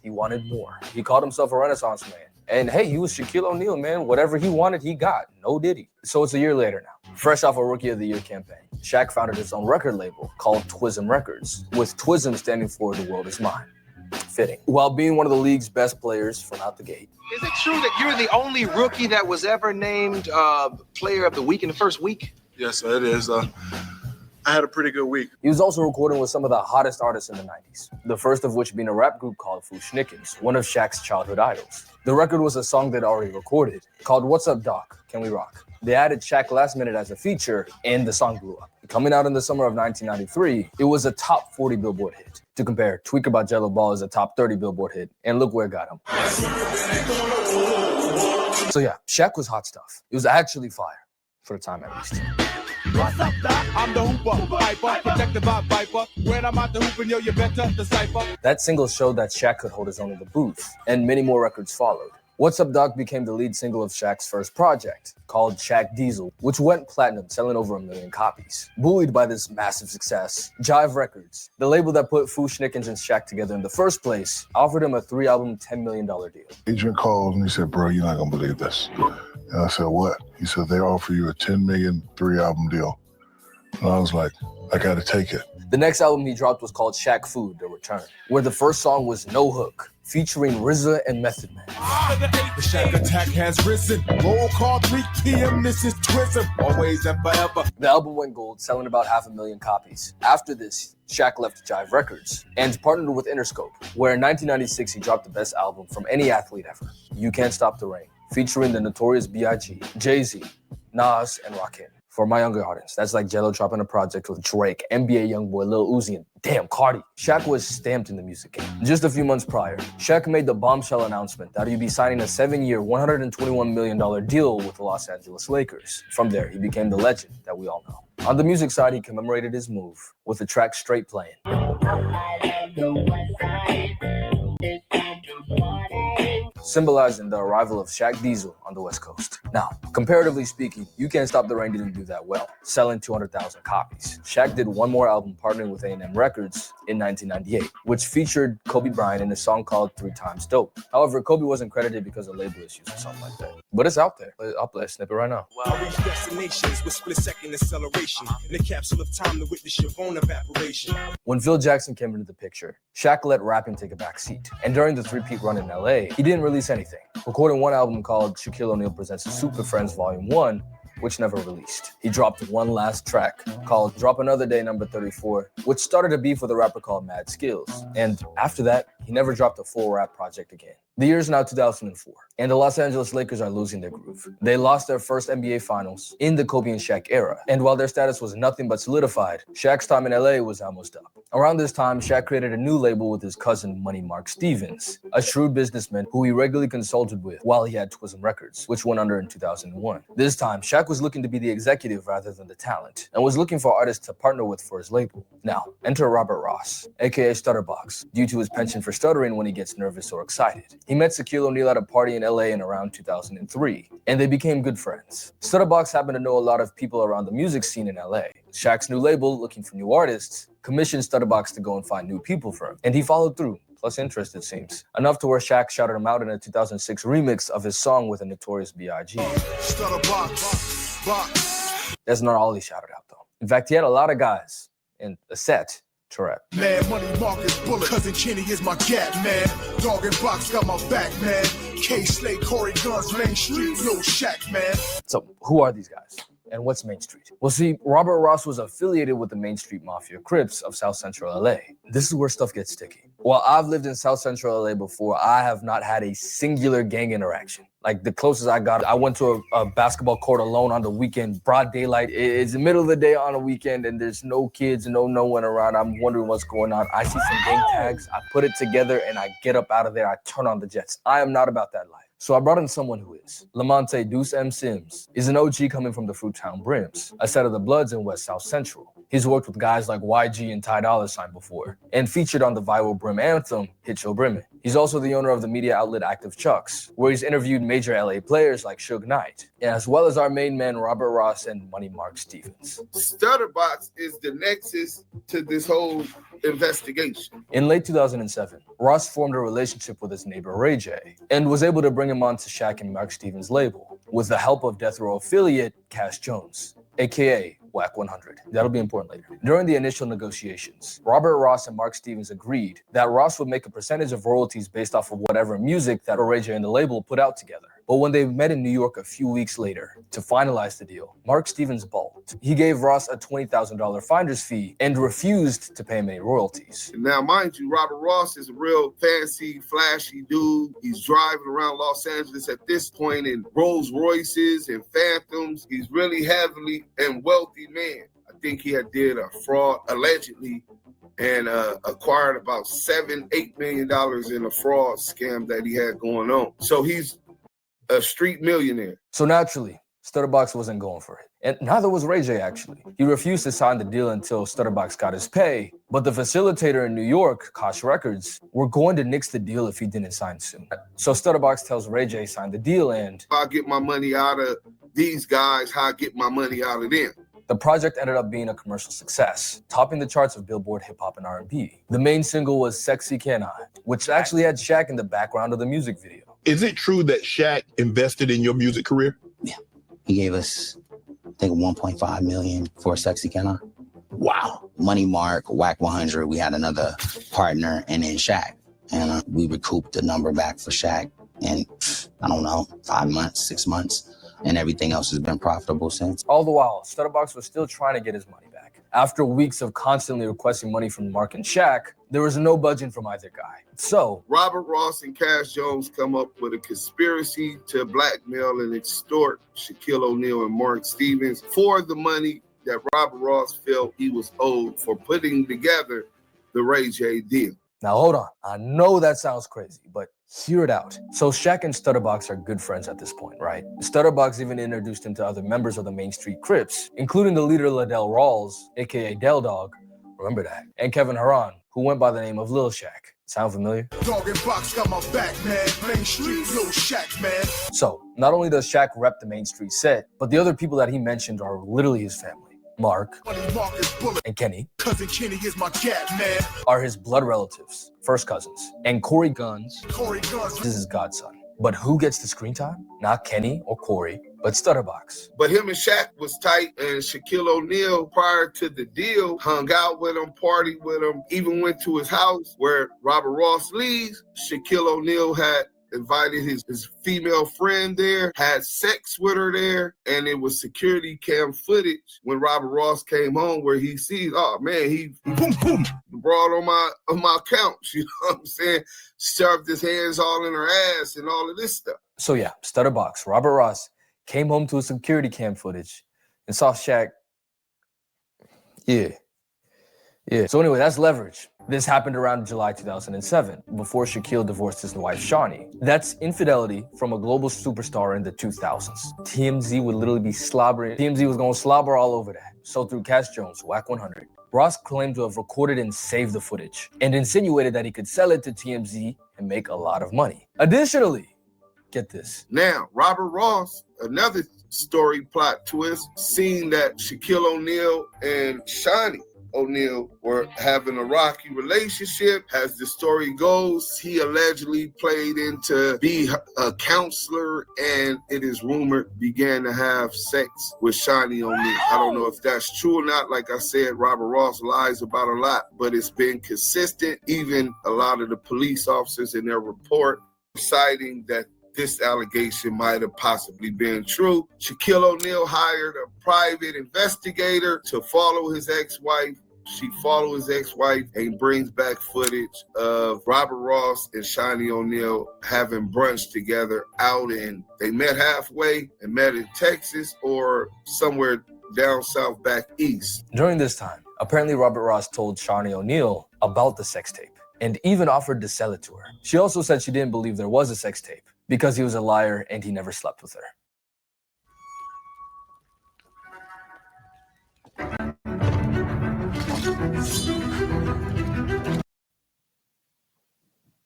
wanted more. He called himself a Renaissance man, And hey, he was Shaquille O'Neal, man. Whatever he wanted, he got. No diddy. So it's a year later now. Fresh off a Rookie of the Year campaign, Shaq founded his own record label called Twism Records, with Twism standing for The World Is Mine. Fitting. While being one of the league's best players from out the gate. Is it true that you're the only rookie that was ever named Player of the Week in the first week? Yes, it is. I had a pretty good week. He was also recording with some of the hottest artists in the 90s, the first of which being a rap group called Fushnikins, one of Shaq's childhood idols. The record was a song they'd already recorded, called What's Up, Doc? Can We Rock? They added Shaq last minute as a feature, and the song blew up. Coming out in the summer of 1993, it was a top 40 Billboard hit. To compare, Tweaker by Jello Ball is a top 30 Billboard hit, and look where it got him. So yeah, Shaq was hot stuff. It was actually fire, for the time at least. What's up, Doc? I'm the hooper, piper, protected by Viper. When I'm out the hooping, yo, you better decipher. That single showed that Shaq could hold his own in the booth, and many more records followed. What's Up, Doc became the lead single of Shaq's first project, called Shaq Diesel, which went platinum, selling over 1 million copies. Buoyed by this massive success, Jive Records, the label that put Fushnikins and Shaq together in the first place, offered him a 3-album, $10 million deal. Adrian called and he said, bro, you're not going to believe this. And I said, what? He said, they offer you a $10 million 3-album deal. And I was like, I got to take it. The next album he dropped was called Shaq Food, The Return, where the first song was No Hook, featuring RZA and Method Man. The Shaq attack has risen. Roll call 3 p.m. This is Twism. Always and forever. The album went gold, selling about 500,000 copies. After this, Shaq left Jive Records and partnered with Interscope, where in 1996 he dropped the best album from any athlete ever, You Can't Stop the Rain, featuring the Notorious B.I.G., Jay-Z, Nas, and Rakim. For my younger audience, that's like Jello dropping a project with Drake, NBA Youngboy, Lil Uzi, and damn, Cardi. Shaq was stamped in the music game. Just a few months prior, Shaq made the bombshell announcement that he'd be signing a 7-year, $121 million deal with the Los Angeles Lakers. From there, he became the legend that we all know. On the music side, he commemorated his move with the track Straight playing. Symbolizing the arrival of Shaq Diesel on the West Coast. Now, comparatively speaking, You Can't Stop the Rain didn't do that well, selling 200,000 copies. Shaq did one more album partnering with A&M Records in 1998, which featured Kobe Bryant in a song called 3 Times Dope. However, Kobe wasn't credited because of label issues or something like that. But it's out there. I'll play a snippet right now. I reach destinations with split-second acceleration in a capsule of time to witness your own evaporation. When Phil Jackson came into the picture, Shaq let rapping take a back seat. And during the three-peat run in LA, he didn't release anything, recording one album called Shaquille O'Neal Presents Super Friends Volume 1, which never released. He dropped one last track called Drop Another Day number 34, which started a beef with a rapper called Mad Skills. And after that, he never dropped a full rap project again. The year is now 2004, and the Los Angeles Lakers are losing their groove. They lost their first NBA Finals in the Kobe and Shaq era, and while their status was nothing but solidified, Shaq's time in LA was almost up. Around this time, Shaq created a new label with his cousin Money Mark Stevens, a shrewd businessman who he regularly consulted with while he had Twism Records, which went under in 2001. This time, Shaq was looking to be the executive rather than the talent, and was looking for artists to partner with for his label. Now, enter Robert Ross, aka Studdabox, due to his penchant for stuttering when he gets nervous or excited. He met Shaquille O'Neal at a party in LA in around 2003, and they became good friends. Studdabox happened to know a lot of people around the music scene in LA. Shaq's new label, looking for new artists, commissioned Studdabox to go and find new people for him, and he followed through. Plus interest, it seems. Enough to where Shaq shouted him out in a 2006 remix of his song with a Notorious B.I.G. That's not all he shouted out, though. In fact, he had a lot of guys in a set to rap. Man, Money Marcus Bullet, Cousin Kenny is my gat, man. Dog and Box got my back, man. K Slade, Corey Guns, Main Street, Lil Shaq, man. So, who are these guys? And what's Main Street? Well, see, Robert Ross was affiliated with the Main Street Mafia Crips of South Central LA. This is where stuff gets sticky. While I've lived in South Central LA before, I have not had a singular gang interaction. Like, the closest I got, I went to a basketball court alone on the weekend, broad daylight. It's the middle of the day on a weekend, and there's no kids, no one around. I'm wondering what's going on. I see some gang tags, I put it together, and I get up out of there. I turn on the jets. I am not about that life. So I brought in someone who is. Lamonte Duse M Sims is an OG coming from the Fruitown Brims, a set of the Bloods in West South Central. He's worked with guys like YG and Ty Dolla $ign before, and featured on the viral Brim anthem, Hit Your Brimmin'. He's also the owner of the media outlet Active Chucks, where he's interviewed major LA players like Suge Knight, as well as our main men Robert Ross and Money Mark Stevens. Studdabox is the nexus to this whole investigation. In late 2007, Ross formed a relationship with his neighbor Ray J and was able to bring him onto Shaq and Mark Stevens' label with the help of Death Row affiliate Cash Jones, aka Wack 100. That'll be important later. During the initial negotiations, Robert Ross and Mark Stevens agreed that Ross would make a percentage of royalties based off of whatever music that Ray J and the label put out together. But when they met in New York a few weeks later to finalize the deal, Mark Stevens balked. He gave Ross a $20,000 finder's fee and refused to pay him any royalties. Now, mind you, Robert Ross is a real fancy, flashy dude. He's driving around Los Angeles at this point in Rolls Royces and Phantoms. He's really heavily and wealthy man. I think he had did a fraud, allegedly, and acquired about $7-8 million in a fraud scam that he had going on. So he's a street millionaire. So naturally, Studdabox wasn't going for it. And neither was Ray J, actually. He refused to sign the deal until Studdabox got his pay, but the facilitator in New York, Koch Records, were going to nix the deal if he didn't sign soon. So Studdabox tells Ray J sign the deal, and I'll get my money out of these guys, how I get my money out of them. the project ended up being a commercial success, topping the charts of Billboard Hip Hop and R&B. The main single was Sexy Can I, which actually had Shaq in the background of the music video. Is it true that Shaq invested in your music career? Yeah. He gave us, I think, 1.5 million for Sexy Can I. Wow. Money Mark, Wack 100, we had another partner, and then Shaq. And we recouped the number back for Shaq in, I don't know, 5 months, 6 months. And everything else has been profitable since. All the while, Studdabox was still trying to get his money back. After weeks of constantly requesting money from Mark and Shaq, there was no budging from either guy. So Robert Ross and Cash Jones come up with a conspiracy to blackmail and extort Shaquille O'Neal and Mark Stevens for the money that Robert Ross felt he was owed for putting together the Ray J deal. now hold on. I know that sounds crazy, but hear it out. So Shaq and Studdabox are good friends at this point, right? Studdabox even introduced him to other members of the Main Street Crips, including the leader Ladell Rowles, aka Dell Dog, remember that, and Kevin Haran, who went by the name of Lil Shaq. Sound familiar? Dog and Box got my back, man. Main Street, Lil Shaq, man. So not only does Shaq rep the Main Street set, but the other people that he mentioned are literally his family. Mark and Kenny, Cousin Kenny is my cat, man. are his blood relatives, first cousins. And Corey Guns Corey Guns. is his godson. But who gets the screen time? Not Kenny or Corey, but Studdabox. But him and Shaq was tight, and Shaquille O'Neal, prior to the deal, hung out with him, partied with him, even went to his house where Robert Ross leaves. Shaquille O'Neal had invited his female friend there, had sex with her there, and it was security cam footage when Robert Ross came home where he sees, oh man, he boom, boom, brought on my couch, you know what I'm saying? Shoved his hands all in her ass and all of this stuff. So yeah, Studdabox, Robert Ross, came home to a security cam footage and saw Shaq. Yeah. So anyway, that's leverage. This happened around July 2007, before Shaquille divorced his wife, Shawnee. That's infidelity from a global superstar in the 2000s. TMZ would literally be slobbering. TMZ was going to slobber all over that. So through Cash Jones, Wack 100, Ross claimed to have recorded and saved the footage and insinuated that he could sell it to TMZ and make a lot of money. Additionally, get this. Now, Robert Ross, another story plot twist, seeing that Shaquille O'Neal and Shawnee O'Neal were having a rocky relationship. As the story goes, he allegedly played in to be a counselor, and it is rumored began to have sex with Shawnee O'Neal. I don't know if that's true or not. Like I said, Robert Ross lies about a lot, but it's been consistent. Even a lot of the police officers in their report citing that this allegation might have possibly been true. Shaquille O'Neal hired a private investigator to follow his ex-wife. She follows his ex-wife and brings back footage of Robert Ross and Shawnee O'Neal having brunch together out in, they met halfway and met in Texas or somewhere down south back east. During this time, apparently Robert Ross told Shawnee O'Neal about the sex tape and even offered to sell it to her. She also said she didn't believe there was a sex tape because he was a liar and he never slept with her.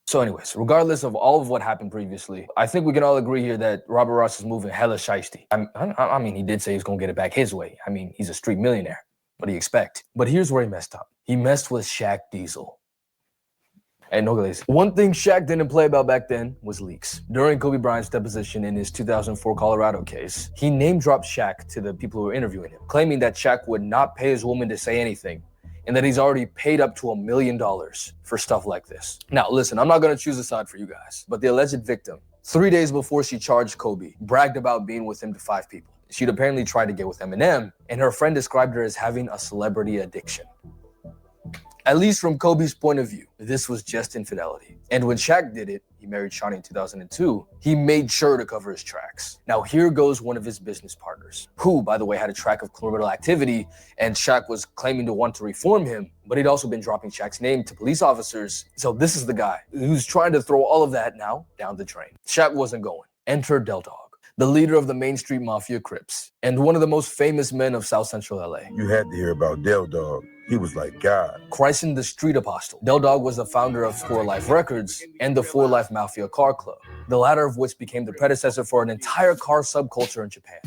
So anyways, regardless of all of what happened previously, I think we can all agree here that Robert Ross is moving hella shiesty. I mean, he did say he's going to get it back his way. I mean, he's a street millionaire. What do you expect? But here's where he messed up. He messed with Shaq Diesel. Hey, no glaze. One thing Shaq didn't play about back then was leaks. During Kobe Bryant's deposition in his 2004 Colorado case, he name-dropped Shaq to the people who were interviewing him, claiming that Shaq would not pay his woman to say anything, and that he's already paid up to $1 million for stuff like this. Now, listen, I'm not gonna choose a side for you guys, but the alleged victim, 3 days before she charged Kobe, bragged about being with him to 5 people. She'd apparently tried to get with Eminem, and her friend described her as having a celebrity addiction. At least from Kobe's point of view, this was just infidelity. And when Shaq did it, he married Shawnee in 2002, he made sure to cover his tracks. Now here goes one of his business partners, who, by the way, had a track of criminal activity, and Shaq was claiming to want to reform him, but he'd also been dropping Shaq's name to police officers. So this is the guy who's trying to throw all of that now down the drain. Shaq wasn't going. Enter Dell Dog, the leader of the Main Street Mafia Crips, and one of the most famous men of South Central LA. You had to hear about Dell Dog. He was like God. Christened the Street Apostle, Dell Dog was the founder of 4 Life Records and the 4 Life Mafia Car Club, the latter of which became the predecessor for an entire car subculture in Japan.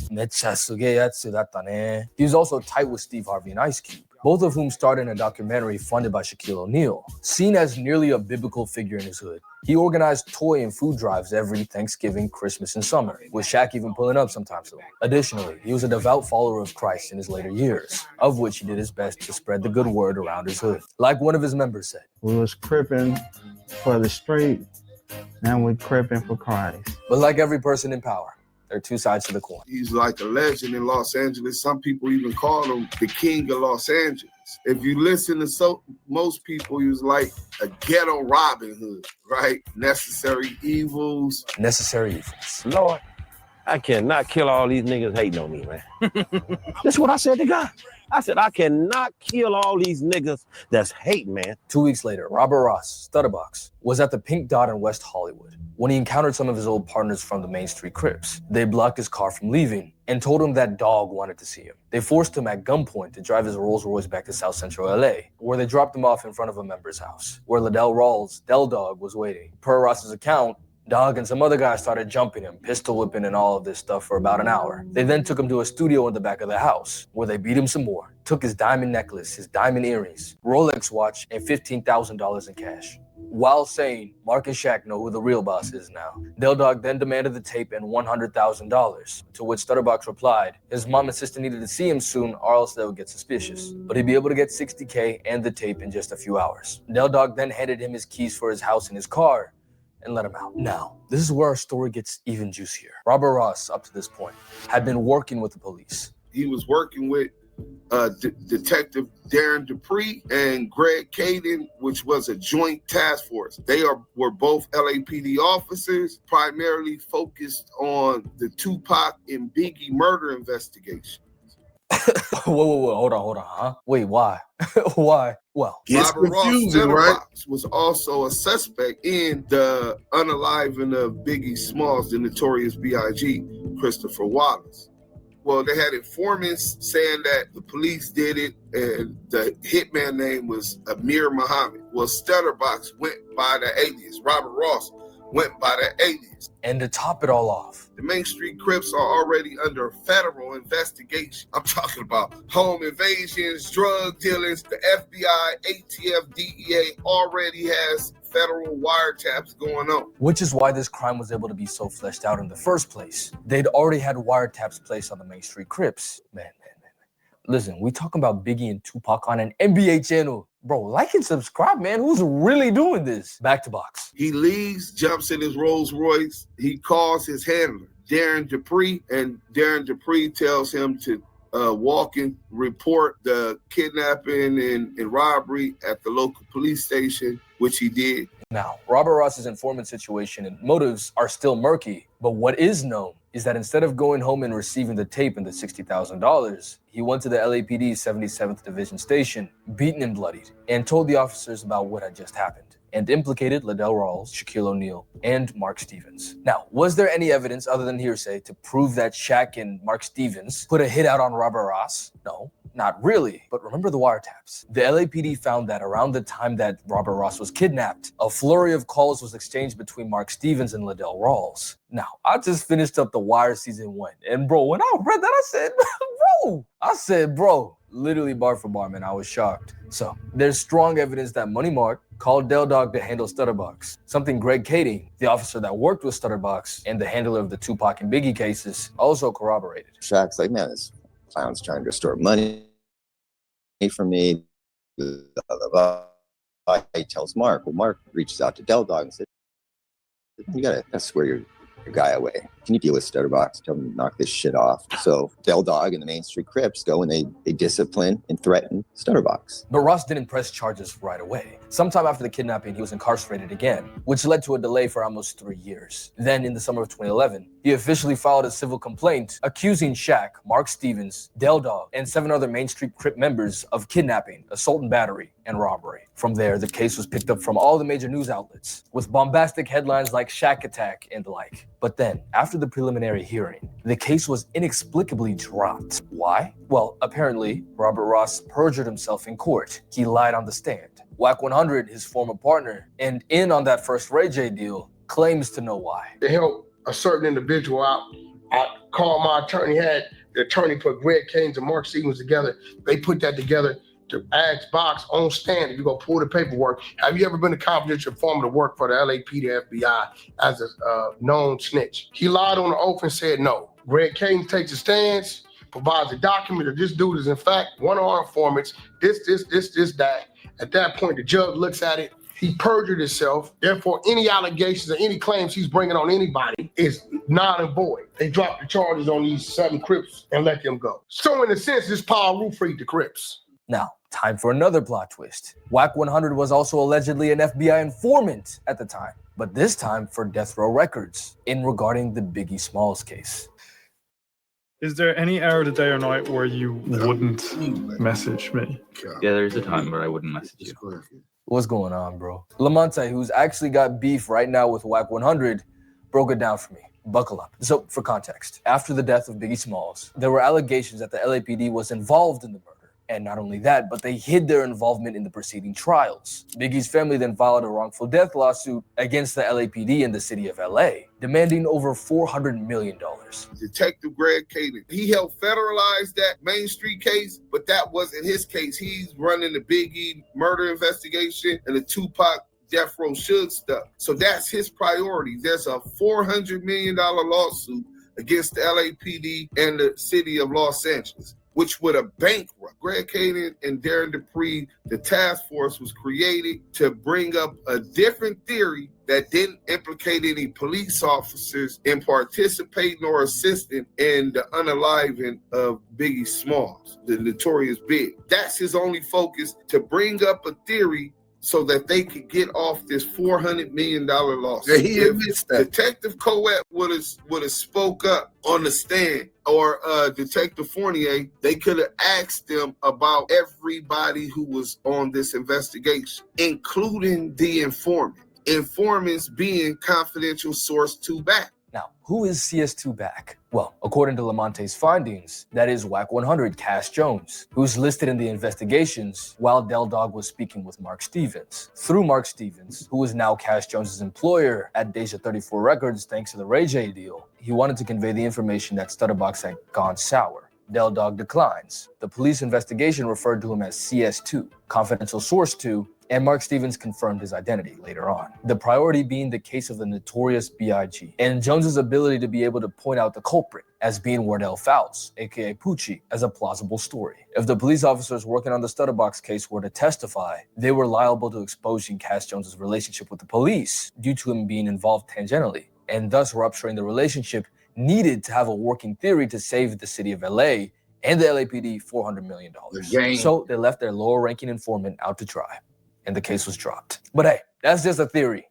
He was also tight with Steve Harvey and Ice Cube, both of whom starred in a documentary funded by Shaquille O'Neal. Seen as nearly a biblical figure in his hood, he organized toy and food drives every Thanksgiving, Christmas, and summer, with Shaq even pulling up sometimes. Additionally, he was a devout follower of Christ in his later years, of which he did his best to spread the good word around his hood. Like one of his members said, "We was cripping for the street, and we cripping for Christ." But like every person in power, there are 2 sides to the coin. He's like a legend in Los Angeles. Some people even call him the king of Los Angeles. If you listen to most people, he was like a ghetto Robin Hood, right? Necessary evils. Necessary evils. Lord, I cannot kill all these niggas hating on me, man. That's what I said to God. I said, I cannot kill all these niggas that's hating, man. 2 weeks later, Robert Ross, Studdabox, was at the Pink Dot in West Hollywood when he encountered some of his old partners from the Main Street Crips. They blocked his car from leaving and told him that Dog wanted to see him. They forced him at gunpoint to drive his Rolls Royce back to South Central LA, where they dropped him off in front of a member's house, where Ladell Rowles, Dell Dog, was waiting. Per Ross's account, Dog and some other guys started jumping him, pistol whipping and all of this stuff for about an hour. They then took him to a studio in the back of the house, where they beat him some more, took his diamond necklace, his diamond earrings, Rolex watch, and $15,000 in cash, while saying, Mark and Shaq know who the real boss is now. Dell Dog then demanded the tape and $100,000, to which Studdabox replied, his mom and sister needed to see him soon or else they would get suspicious. But he'd be able to get $60K and the tape in just a few hours. Dell Dog then handed him his keys for his house and his car, and let him out. Now, this is where our story gets even juicier. Robert Ross, up to this point, had been working with the police. He was working with Detective Darren Dupree and Greg Caden, which was a joint task force. They were both LAPD officers, primarily focused on the Tupac and Biggie murder investigation. Whoa, hold on, huh? Wait, why? Why? Well, Robert Ross right? was also a suspect in the unaliving of Biggie Smalls, the notorious B.I.G., Christopher Wallace. Well, they had informants saying that the police did it, and the hitman name was Amir Muhammad. Well, Studdabox went by the alias. Robert Ross went by the alias. And to top it all off, the Main Street Crips are already under federal investigation. I'm talking about home invasions, drug dealings. The FBI, ATF, DEA already has federal wiretaps going on. Which is why this crime was able to be so fleshed out in the first place. They'd already had wiretaps placed on the Main Street Crips. Man. Listen, we talking about Biggie and Tupac on an NBA channel. Bro, like and subscribe, man. Who's really doing this? Back to box. He leaves, jumps in his Rolls Royce. He calls his handler, Darren Dupree, and Darren Dupree tells him to walk and report the kidnapping and robbery at the local police station, which he did. Now, Robert Ross's informant situation and motives are still murky, but what is known is that instead of going home and receiving the tape and the $60,000, he went to the LAPD 77th Division station, beaten and bloodied, and told the officers about what had just happened, and implicated Ladell Rowles, Shaquille O'Neal, and Mark Stevens. Now, was there any evidence other than hearsay to prove that Shaq and Mark Stevens put a hit out on Robert Ross? No, Not really, but remember the wiretaps. The LAPD found that around the time that Robert Ross was kidnapped, a flurry of calls was exchanged between Mark Stevens and Ladell Rowles. Now, I just finished up The Wire season 1, and bro, when I read that, I said, bro, literally bar for bar, man, I was shocked. So, there's strong evidence that Money Mark called Dell Dog to handle Studdabox, something Greg Kading, the officer that worked with Studdabox and the handler of the Tupac and Biggie cases, also corroborated. Shaq's like, man, this clown's trying to extort money from me. He tells Mark. Well, Mark reaches out to Dell Dog and said, you gotta swear your guy away. Can you deal with Studdabox? Tell him to knock this shit off. So Dell Dog and the Main Street Crips go and they discipline and threaten Studdabox. But Ross didn't press charges right away. Sometime after the kidnapping, he was incarcerated again, which led to a delay for almost 3 years. Then in the summer of 2011, he officially filed a civil complaint accusing Shaq, Mark Stevens, Dell Dog, and 7 other Main Street Crip members of kidnapping, assault and battery, and robbery. From there, the case was picked up from all the major news outlets, with bombastic headlines like Shaq Attack and the like. But then, after the preliminary hearing, the case was inexplicably dropped. Why? Well, apparently, Robert Ross perjured himself in court. He lied on the stand. Wack 100, his former partner, and in on that first Ray J deal, claims to know why. To help a certain individual out, I called my attorney, had the attorney put Greg Kading and Mark Stevens together. They put that together to ask Box on stand, if you go pull the paperwork, have you ever been a confidential informant to work for the LAPD, FBI as a known snitch? He lied on the oath and said no. Greg Kading takes a stance, provides a document that this dude is in fact one of our informants, this, that. At that point, the judge looks at it, he perjured himself. Therefore, any allegations or any claims he's bringing on anybody is non and void. They dropped the charges on these 7 Crips and let them go. So in a sense, this power roof freed the Crips. Now, time for another plot twist. Wack 100 was also allegedly an FBI informant at the time, but this time for Death Row Records in regarding the Biggie Smalls case. Is there any hour of the day or night where you wouldn't message me? Yeah, there's a time where I wouldn't message you. What's going on, bro? Lamonte, who's actually got beef right now with Wack 100, broke it down for me. Buckle up. So, for context, after the death of Biggie Smalls, there were allegations that the LAPD was involved in the murder. And not only that, but they hid their involvement in the preceding trials. Biggie's family then filed a wrongful death lawsuit against the LAPD in the city of LA, demanding over $400 million. Detective Greg Kading, he helped federalize that Main Street case, but that wasn't his case. He's running the Biggie murder investigation and the Tupac Death Row Suge stuff. So that's his priority. There's a $400 million lawsuit against the LAPD and the city of Los Angeles, which would have bankrupt. Greg Kading and Darren Dupree, the task force was created to bring up a different theory that didn't implicate any police officers in participating or assisting in the unaliving of Biggie Smalls, the notorious Big. That's his only focus, to bring up a theory so that they could get off this $400 million lawsuit. Yeah, he admits that. Detective Coet would have spoke up on the stand, or Detective Fournier, they could have asked them about everybody who was on this investigation, including the informant. Informants being confidential source 2 Back. Now, who is CS2 Back? Well, according to Lamonte's findings, that is Wack 100 Cash Jones, who's listed in the investigations while Dell Dog was speaking with Mark Stevens. Through Mark Stevens, who is now Cash Jones's employer at Deja 34 Records thanks to the Ray J deal, he wanted to convey the information that Studdabox had gone sour. Dell Dog declines. The police investigation referred to him as CS2, Confidential Source 2, and Mark Stevens confirmed his identity later on. The priority being the case of the notorious B.I.G. and Jones's ability to be able to point out the culprit as being Wardell Fowles, aka Poochie, as a plausible story. If the police officers working on the Studdabox case were to testify, they were liable to exposing Cash Jones's relationship with the police due to him being involved tangentially, and thus rupturing the relationship needed to have a working theory to save the city of LA and the LAPD $400 million. So they left their lower-ranking informant out to dry, and the case was dropped. But hey, that's just a theory,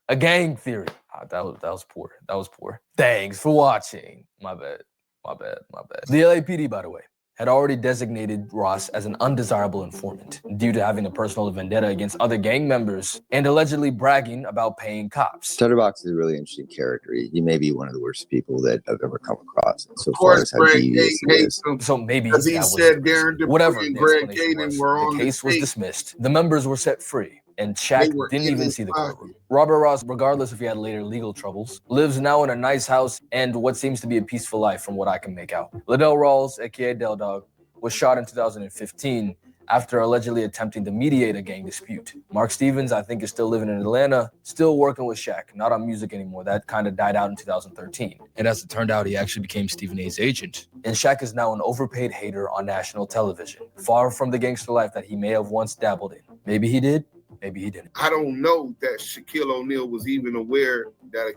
a gang theory. That was poor. That was poor. Thanks for watching. My bad. The LAPD, by the way, had already designated Ross as an undesirable informant due to having a personal vendetta against other gang members and allegedly bragging about paying cops. Studdabox is a really interesting character. He may be one of the worst people that I've ever come across. So Of far course, as how Greg devious Kane it hates is. him So maybe because he that was said the Darren reason. Dupree Whatever and the Greg explanation Kane was, were on the case was tape. dismissed. The members were set free, and They Shaq were didn't in even his see the pocket. courtroom. Robert Ross, regardless if he had later legal troubles, lives now in a nice house and what seems to be a peaceful life from what I can make out. Ladell Rowles, aka Dell Dog, was shot in 2015 after allegedly attempting to mediate a gang dispute. Mark Stevens, I think, is still living in Atlanta, still working with Shaq, not on music anymore. That kind of died out in 2013. And as it turned out, he actually became Stephen A's agent. And Shaq is now an overpaid hater on national television, far from the gangster life that he may have once dabbled in. Maybe he did, maybe he didn't. I don't know that Shaquille O'Neal was even aware that a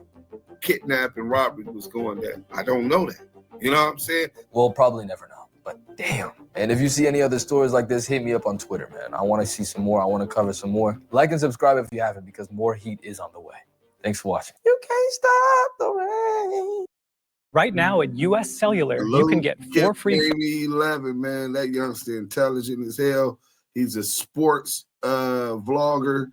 kidnap and robbery was going down. I don't know that. You know what I'm saying? We'll probably never know, but damn. And if you see any other stories like this, hit me up on Twitter, man. I want to see some more. I want to cover some more. Like and subscribe if you haven't, because more heat is on the way. Thanks for watching. You can't stop the rain. Right now at US Cellular, you can get 4 free. 11, man. That youngster intelligent as hell. He's a sports vlogger.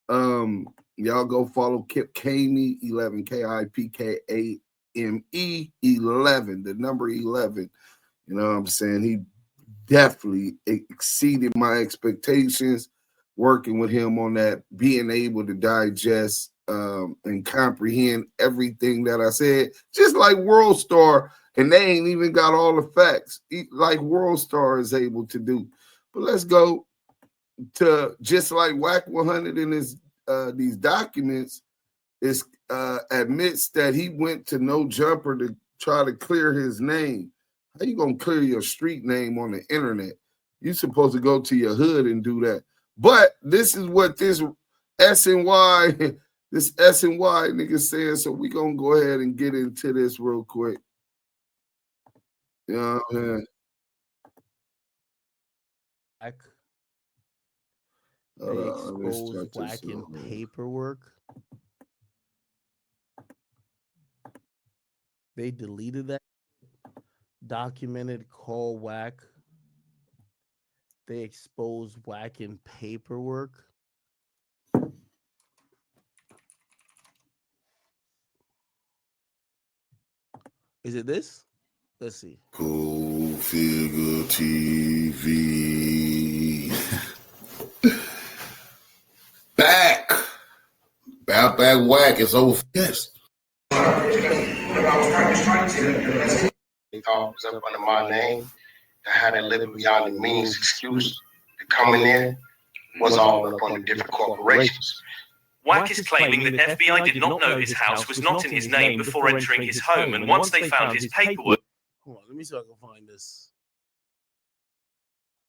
Y'all go follow Kip Kamey 11, KIPKAME 11, the number 11. You know what I'm saying? He definitely exceeded my expectations working with him on that, being able to digest and comprehend everything that I said, just like Worldstar, and they ain't even got all the facts, like Worldstar is able to do. But let's go to just like Wack 100 in his these documents is admits that he went to No Jumper to try to clear his name. How you gonna clear your street name on the internet? You supposed to go to your hood and do that. But this is what this SNY, this SNY nigga saying. So we gonna go ahead and get into this real quick. You know what I'm saying? They exposed Wack in paperwork. They deleted that. Documented call Wack. They exposed Wack in paperwork. Is it this? Let's see. Go Figure TV. Back. Bout that Wack is over. Yes. They thought it was up under my name. I had a living beyond the means excuse to come in there was all up on the different corporations. Wack is claiming that FBI did not know his house was not in his name before entering his home, and once they found his paperwork... Hold on, let me see if I can find this.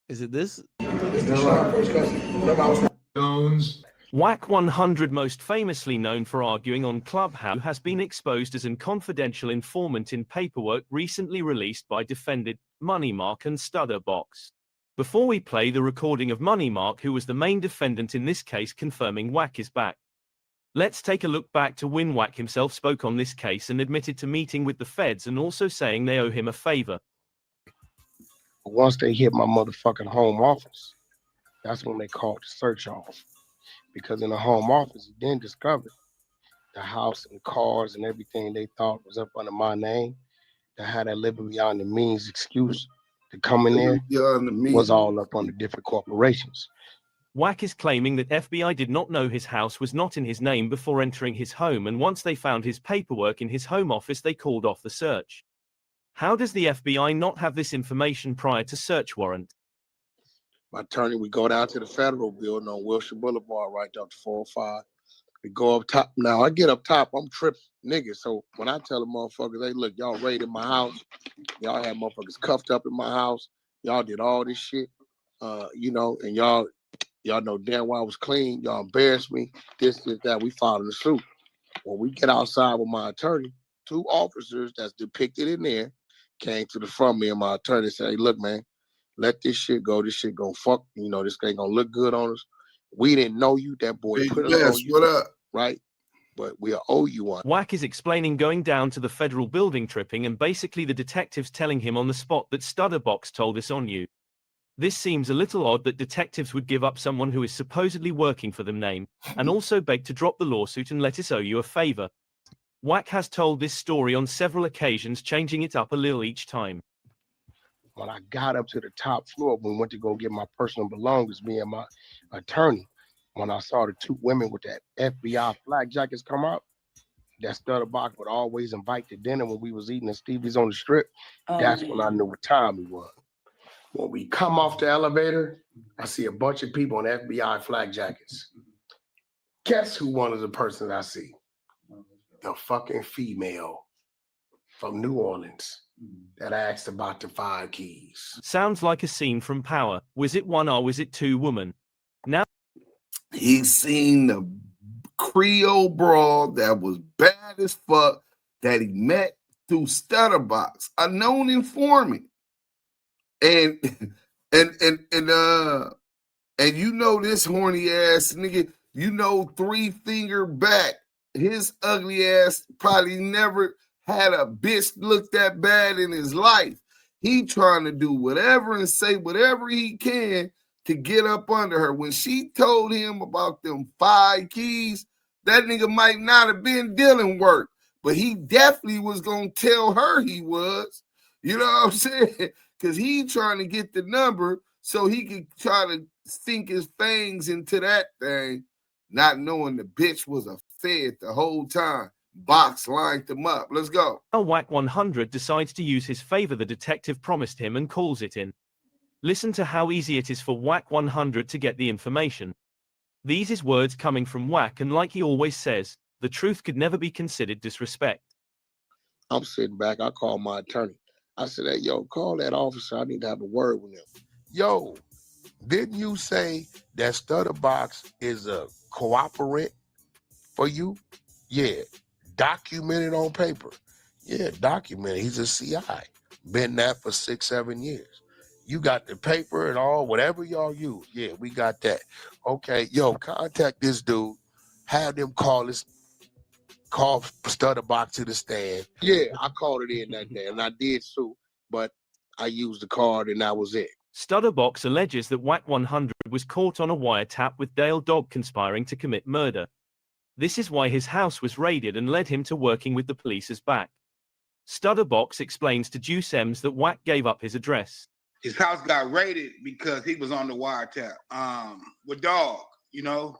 Is it this? Wack 100, most famously known for arguing on Clubhouse, has been exposed as an confidential informant in paperwork recently released by defendant Money Mark and Studdabox. Before we play the recording of Money Mark, who was the main defendant in this case, confirming Wack is back, let's take a look back to when Wack himself spoke on this case and admitted to meeting with the feds and also saying they owe him a favor. Once they hit my motherfucking home office, that's when they called the search off. Because in the home office, he then discovered the house and cars and everything they thought was up under my name, that had that living beyond the means excuse to come in there was all up under different corporations. Wack is claiming that FBI did not know his house was not in his name before entering his home, and once they found his paperwork in his home office, they called off the search. How does the FBI not have this information prior to search warrant? My attorney, we go down to the federal building on Wilshire Boulevard, right up to 405. We go up top. Now, I get up top, I'm tripping niggas. So when I tell the motherfuckers, hey, look, y'all raided my house. Y'all had motherfuckers cuffed up in my house. Y'all did all this shit, you know, and y'all know damn well I was clean. Y'all embarrassed me, this, that. We filed the suit. When we get outside with my attorney, 2 officers that's depicted in there came to the front of me, and my attorney said, hey, look, man, let this shit go. This shit gonna fuck. You know, this ain't gonna look good on us. We didn't know you. That boy put it on you. What up? Right? but we'll owe you one. Wack is explaining going down to the federal building tripping and basically the detectives telling him on the spot that Studdabox told us on you. This seems a little odd that detectives would give up someone who is supposedly working for them name, and also beg to drop the lawsuit and let us owe you a favor. Wack has told this story on several occasions, changing it up a little each time. When I got up to the top floor, when we went to go get my personal belongings, me and my attorney, when I saw the two women with that FBI flag jackets come out, that Studdabox would always invite to dinner when we was eating at Stevie's on the Strip. That's when I knew what time it was. When we come off the elevator, I see a bunch of people in FBI flag jackets. Guess who one of the persons I see? The fucking female from New Orleans that asked about the 5 keys. Sounds like a scene from Power. Was it one or was it two women? Now he's seen the Creole brawl that was bad as fuck that he met through Studdabox, a known informant. And you know this horny ass nigga, you know 3 Finger Back, his ugly ass probably never had a bitch look that bad in his life. He trying to do whatever and say whatever he can to get up under her. When she told him about them 5 keys, that nigga might not have been dealing work, but he definitely was gonna tell her he was. You know what I'm saying? Because he trying to get the number so he could try to sink his fangs into that thing, not knowing the bitch was a fed the whole time. Box lined them up. Let's go. Wack 100 decides to use his favor the detective promised him and calls it in. Listen to how easy it is for Wack 100 to get the information. These is words coming from Wack, and like he always says, the truth could never be considered disrespect. I'm sitting back. I called my attorney. I said, hey, yo, call that officer. I need to have a word with him. Yo, didn't you say that Studdabox is a cooperant for you? Yeah. Documented on paper. Yeah, documented. He's a CI. Been that for 6-7 years. You got the paper and all, whatever y'all use. Yeah, we got that. Okay, yo, contact this dude. Have them call Studdabox to the stand. Yeah, I called it in that day, and I did sue, but I used the card, and that was it. Studdabox alleges that Wack 100 was caught on a wiretap with Dell Dog conspiring to commit murder. This is why his house was raided and led him to working with the police as Back. Studdabox explains to Duse M that Wack gave up his address. His house got raided because he was on the wiretap with Dog, you know.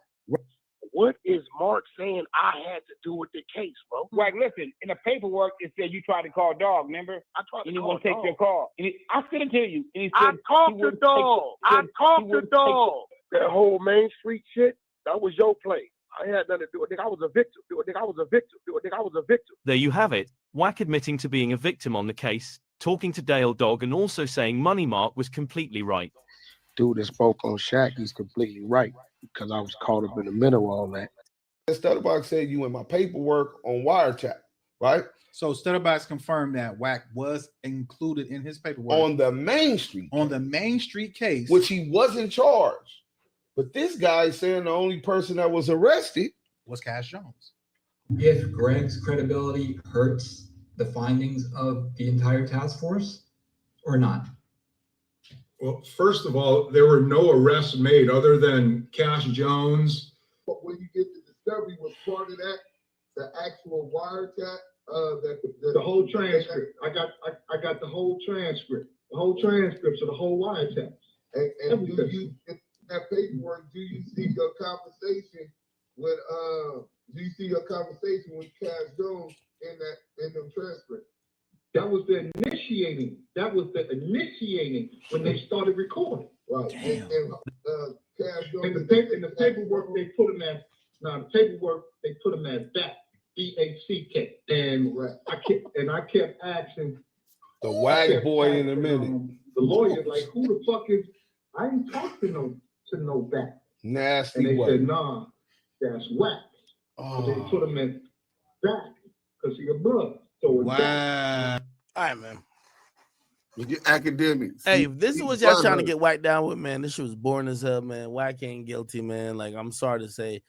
What is Mark saying I had to do with the case, bro? Wack, listen, in the paperwork, it said you tried to call Dog, remember? I tried to and he call won't take Dog. your call. I sent it to you. And he I said talked to Dog. I talked to Dog. That whole Main Street shit, that was your play. I had nothing to do with it. I was a victim. I was a victim. There you have it. Wack admitting to being a victim on the case, talking to Dale Dog, and also saying Money Mark was completely right. Dude that spoke on Shaq, he's completely right, because I was caught up in the middle of all that. Studdabox said you in my paperwork on wiretap, right? So Studdabox confirmed that Wack was included in his paperwork on the Main Street. On the Main Street case. Which he wasn't charged. But this guy is saying the only person that was arrested was Cash Jones. If Greg's credibility hurts the findings of the entire task force or not? Well, first of all, there were no arrests made other than Cash Jones. But when you get the discovery, was part of that the actual wiretap? The whole transcript. I got the whole transcript. The whole transcripts of the whole wiretap. And do you, in that paperwork, do you see your conversation with Cash Jones in them transcripts? That was the initiating. When they started recording. Right. And Cash Jones. In the paperwork they put him as Back. BACK. And I kept asking the Wack boy in a minute. The lawyer, like, who the fuck is? I ain't talked to no Back. Nasty. And they way. said, nah, that's Wack. So they put him in Back because he a brother. So wow. All right, man. Your academics. Hey, if this is what y'all trying to get Wack down with, man, this shit was boring as hell, man. Wack ain't guilty, man. Like, I'm sorry to say,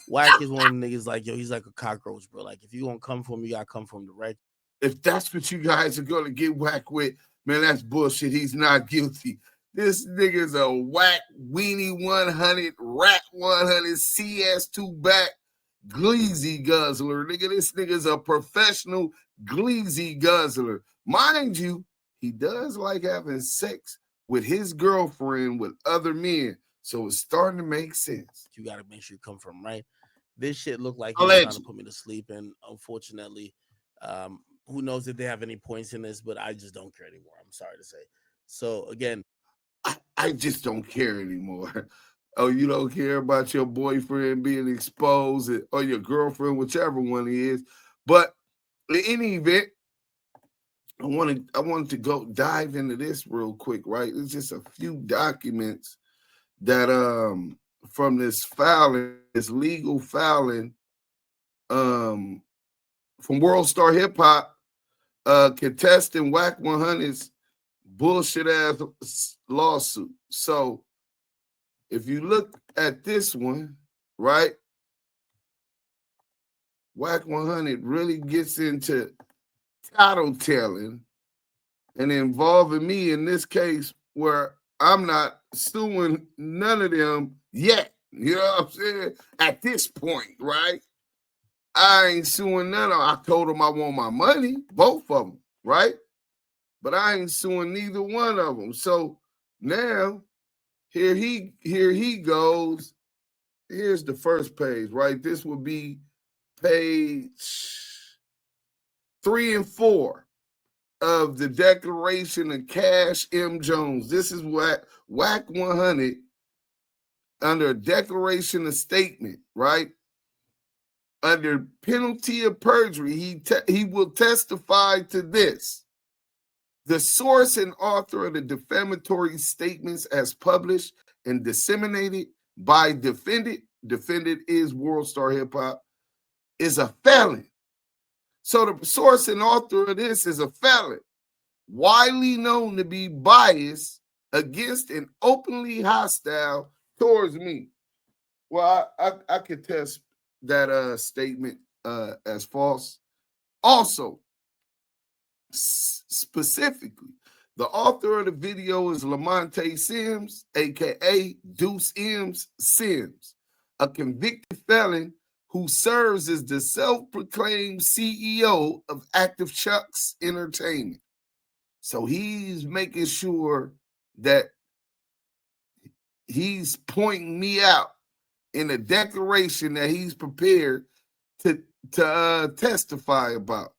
Wack is one of the niggas like, yo, he's like a cockroach, bro. Like, if you gonna come for him, you gotta come from the right. If that's what you guys are gonna get Wack with, man, that's bullshit. He's not guilty. This nigga's a Wack weenie 100, rat 100, CS2 back, gleezy guzzler. Nigga, this nigga's a professional gleezy guzzler. Mind you, he does like having sex with his girlfriend with other men. So it's starting to make sense. You gotta make sure you come from right. This shit looked like he was trying to put me to sleep, and unfortunately, who knows if they have any points in this, but I just don't care anymore. I'm sorry to say. So again, I just don't care anymore. Oh, you don't care about your boyfriend being exposed or your girlfriend, whichever one it is. But in any event, I wanted to go dive into this real quick, right? It's just a few documents that from this filing, this legal filing from Worldstar Hip Hop contesting Wack 100's bullshit ass lawsuit. So if you look at this one, right, Wack 100 really gets into tattletelling and involving me in this case where I'm not suing none of them yet. You know what I'm saying? At this point, right? I ain't suing none of them. I told them I want my money, both of them, right? But I ain't suing neither one of them. So now here he goes. Here's the first page, right? This would be page 3 and 4 of the Declaration of Cash M. Jones. This is what Wack 100 under Declaration of Statement, right? Under penalty of perjury, he will testify to this. The source and author of the defamatory statements as published and disseminated by defendant is Worldstar Hip Hop, is a felon. So the source and author of this is a felon, widely known to be biased against and openly hostile towards me. Well, I could test that statement as false. Also, specifically, the author of the video is Lamonte Sims, aka Duse M Sims, a convicted felon who serves as the self-proclaimed CEO of Active Chucks Entertainment. So he's making sure that he's pointing me out in a declaration that he's prepared to testify about.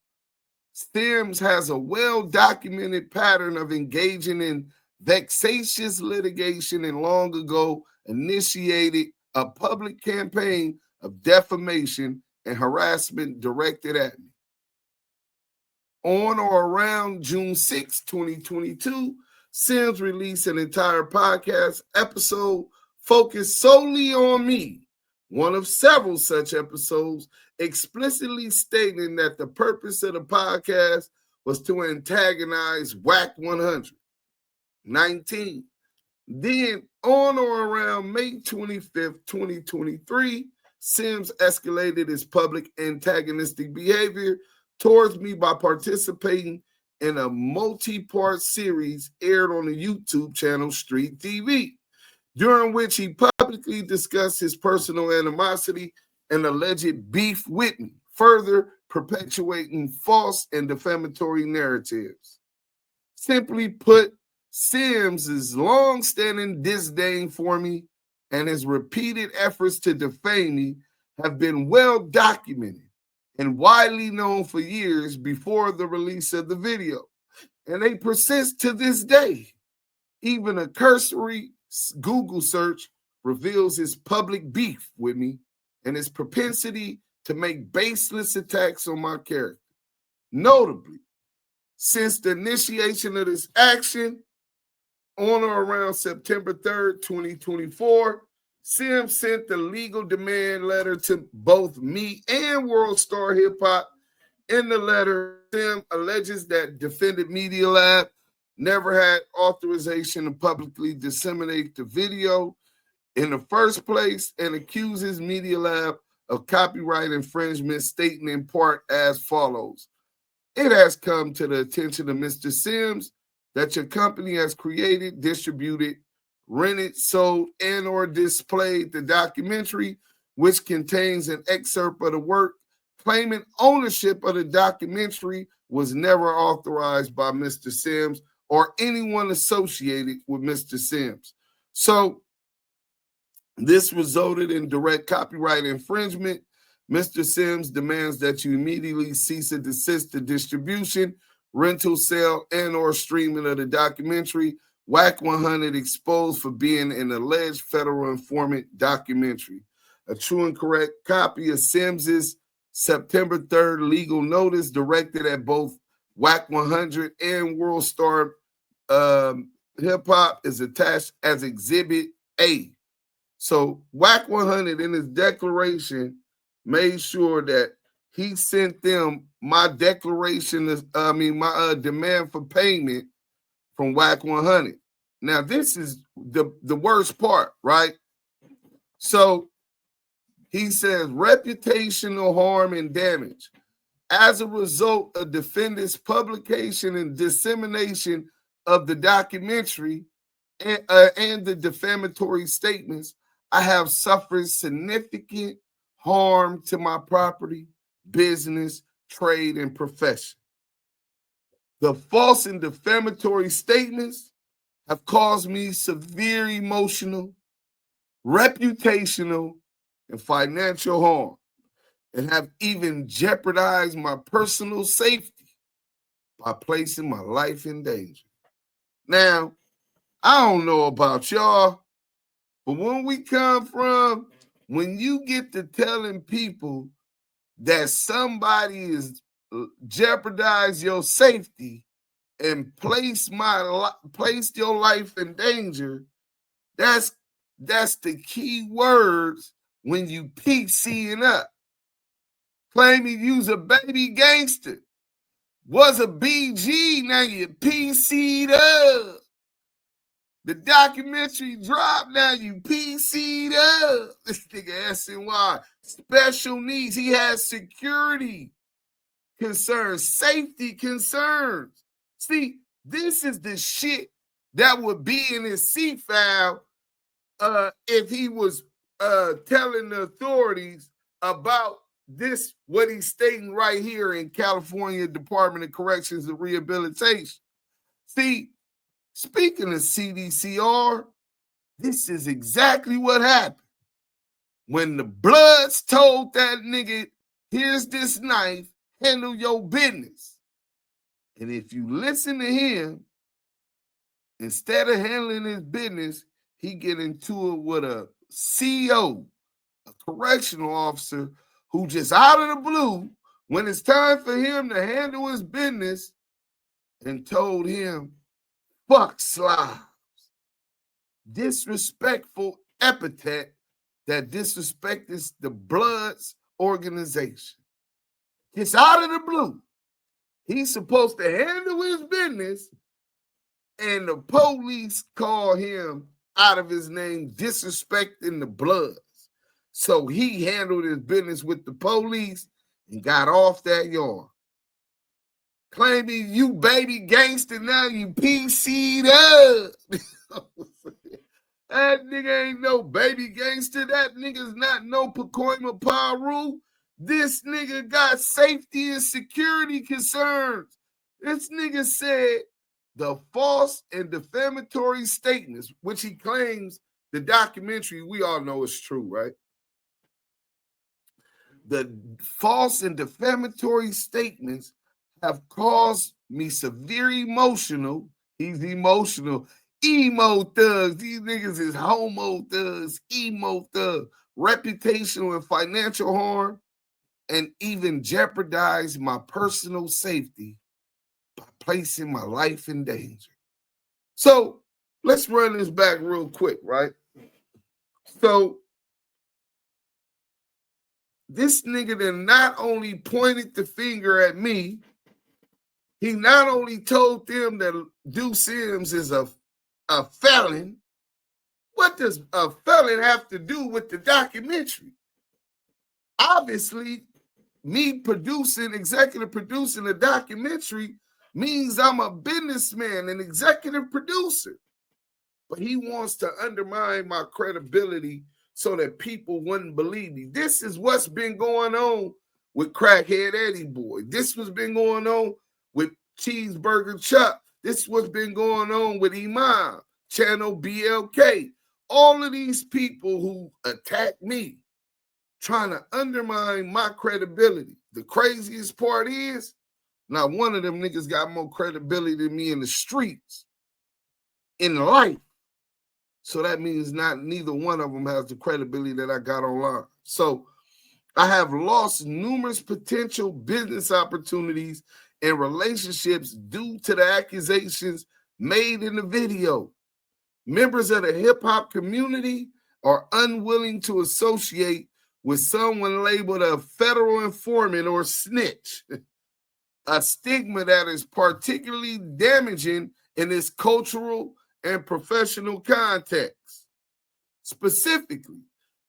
Sims has a well-documented pattern of engaging in vexatious litigation and long ago initiated a public campaign of defamation and harassment directed at me. On or around June 6, 2022, Sims released an entire podcast episode focused solely on me, one of several such episodes explicitly stating that the purpose of the podcast was to antagonize Wack 100. 19. Then on or around May 25th, 2023, Sims escalated his public antagonistic behavior towards me by participating in a multi-part series aired on the YouTube channel Street TV, during which he publicly discussed his personal animosity and alleged beef with me, further perpetuating false and defamatory narratives. Simply put, Sims' long-standing disdain for me and his repeated efforts to defame me have been well documented and widely known for years before the release of the video, and they persist to this day. Even a cursory Google search reveals his public beef with me and his propensity to make baseless attacks on my character. Notably, since the initiation of this action on or around September 3rd, 2024, Sims sent the legal demand letter to both me and Worldstar Hip Hop. In the letter, Sims alleges that Defendant Media Lab never had authorization to publicly disseminate the video in the first place, and accuses Media Lab of copyright infringement, stating in part as follows. It has come to the attention of Mr. Sims that your company has created, distributed, rented, sold, and or displayed the documentary, which contains an excerpt of the work. Claiming ownership of the documentary was never authorized by Mr. Sims or anyone associated with Mr. Sims. So this resulted in direct copyright infringement. Mr. Sims demands that you immediately cease and desist the distribution, rental, sale, and or streaming of the documentary, Wack 100 exposed for being an alleged federal informant documentary. A true and correct copy of Sims's September 3rd legal notice directed at both Wack 100 and Worldstar Hip Hop is attached as Exhibit A. So Wack 100 in his declaration made sure that he sent them my declaration, my demand for payment from Wack 100. Now, this is the worst part, right? So he says reputational harm and damage. As a result of defendant's publication and dissemination of the documentary and the defamatory statements, I have suffered significant harm to my property, business, trade, and profession. The false and defamatory statements have caused me severe emotional, reputational, and financial harm, and have even jeopardized my personal safety by placing my life in danger. Now, I don't know about y'all, but when you get to telling people that somebody is jeopardize your safety and place your life in danger, that's the key words when you PCing up. Claiming you's a baby gangster, was a BG, now you PC'd up. The documentary dropped, now you PC'd up. This nigga SNY, special needs. He has security concerns, safety concerns. See, this is the shit that would be in his C file if he was telling the authorities about this, what he's stating right here in California Department of Corrections and Rehabilitation. See, speaking of CDCR, this is exactly what happened. When the Bloods told that nigga, here's this knife, handle your business. And if you listen to him, instead of handling his business, he get into it with a CO, a correctional officer, who just out of the blue, when it's time for him to handle his business, and told him, fuck slobs. Disrespectful epithet that disrespects the Bloods organization. It's out of the blue. He's supposed to handle his business, and the police call him out of his name, disrespecting the Bloods. So he handled his business with the police and got off that yard. Claiming you baby gangster, now you PC'd up. That nigga ain't no baby gangster. That nigga's not no Pacoima Paru. This nigga got safety and security concerns. This nigga said the false and defamatory statements, which he claims the documentary, we all know is true, right? The false and defamatory statements have caused me severe emotional. He's emotional. Emo thugs. These niggas is homo thugs, emo thugs, reputational and financial harm, and even jeopardize my personal safety by placing my life in danger. So let's run this back real quick, right? So this nigga then not only pointed the finger at me, He not only told them that Duse M is a felon. What does a felon have to do with the documentary? Obviously, me executive producing a documentary means I'm a businessman, an executive producer. But he wants to undermine my credibility so that people wouldn't believe me. This is what's been going on with Crackhead Eddie Boy. This was been going on with Cheeseburger Chuck. This what's been going on with Imam, Channel BLK. All of these people who attack me, trying to undermine my credibility. The craziest part is, not one of them niggas got more credibility than me in the streets, in life. So that means neither one of them has the credibility that I got online. So I have lost numerous potential business opportunities and relationships due to the accusations made in the video. Members of the hip-hop community are unwilling to associate with someone labeled a federal informant or snitch, a stigma that is particularly damaging in its cultural and professional context. Specifically,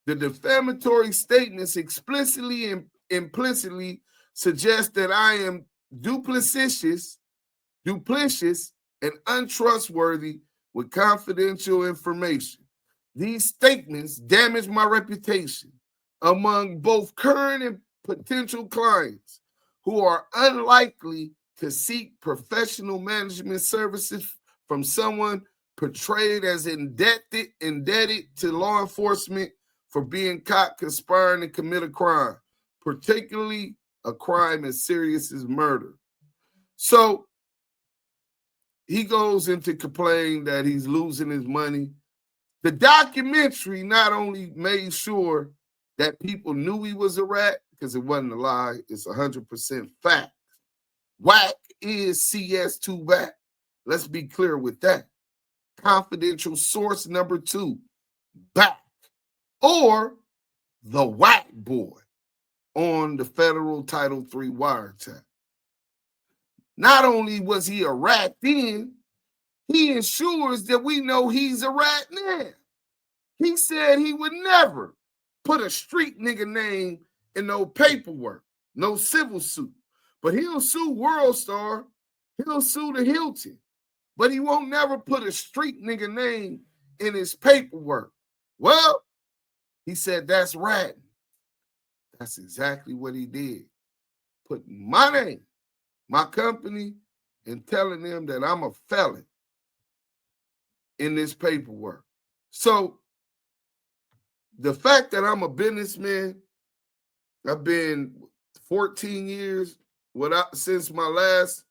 the defamatory statements explicitly and implicitly suggest that I am duplicitous, and untrustworthy with confidential information. These statements damage my reputation among both current and potential clients who are unlikely to seek professional management services from someone portrayed as indebted to law enforcement for being caught conspiring to commit a crime, particularly a crime as serious as murder. So he goes into complaining that he's losing his money. The documentary not only made sure that people knew he was a rat, because it wasn't a lie, it's 100% fact. Wack is CS2 Back. Let's be clear with that. Confidential source number 2, Back, or the Wack boy on the federal Title III wiretap. Not only was he a rat then, he ensures that we know he's a rat now. He said he would never put a street nigga name in no paperwork, no civil suit. But he'll sue Worldstar, he'll sue the Hilton, but he won't never put a street nigga name in his paperwork. Well, he said that's ratting. That's exactly what he did. Put my name, my company, and telling them that I'm a felon in this paperwork. So the fact that I'm a businessman, I've been 14 years since my last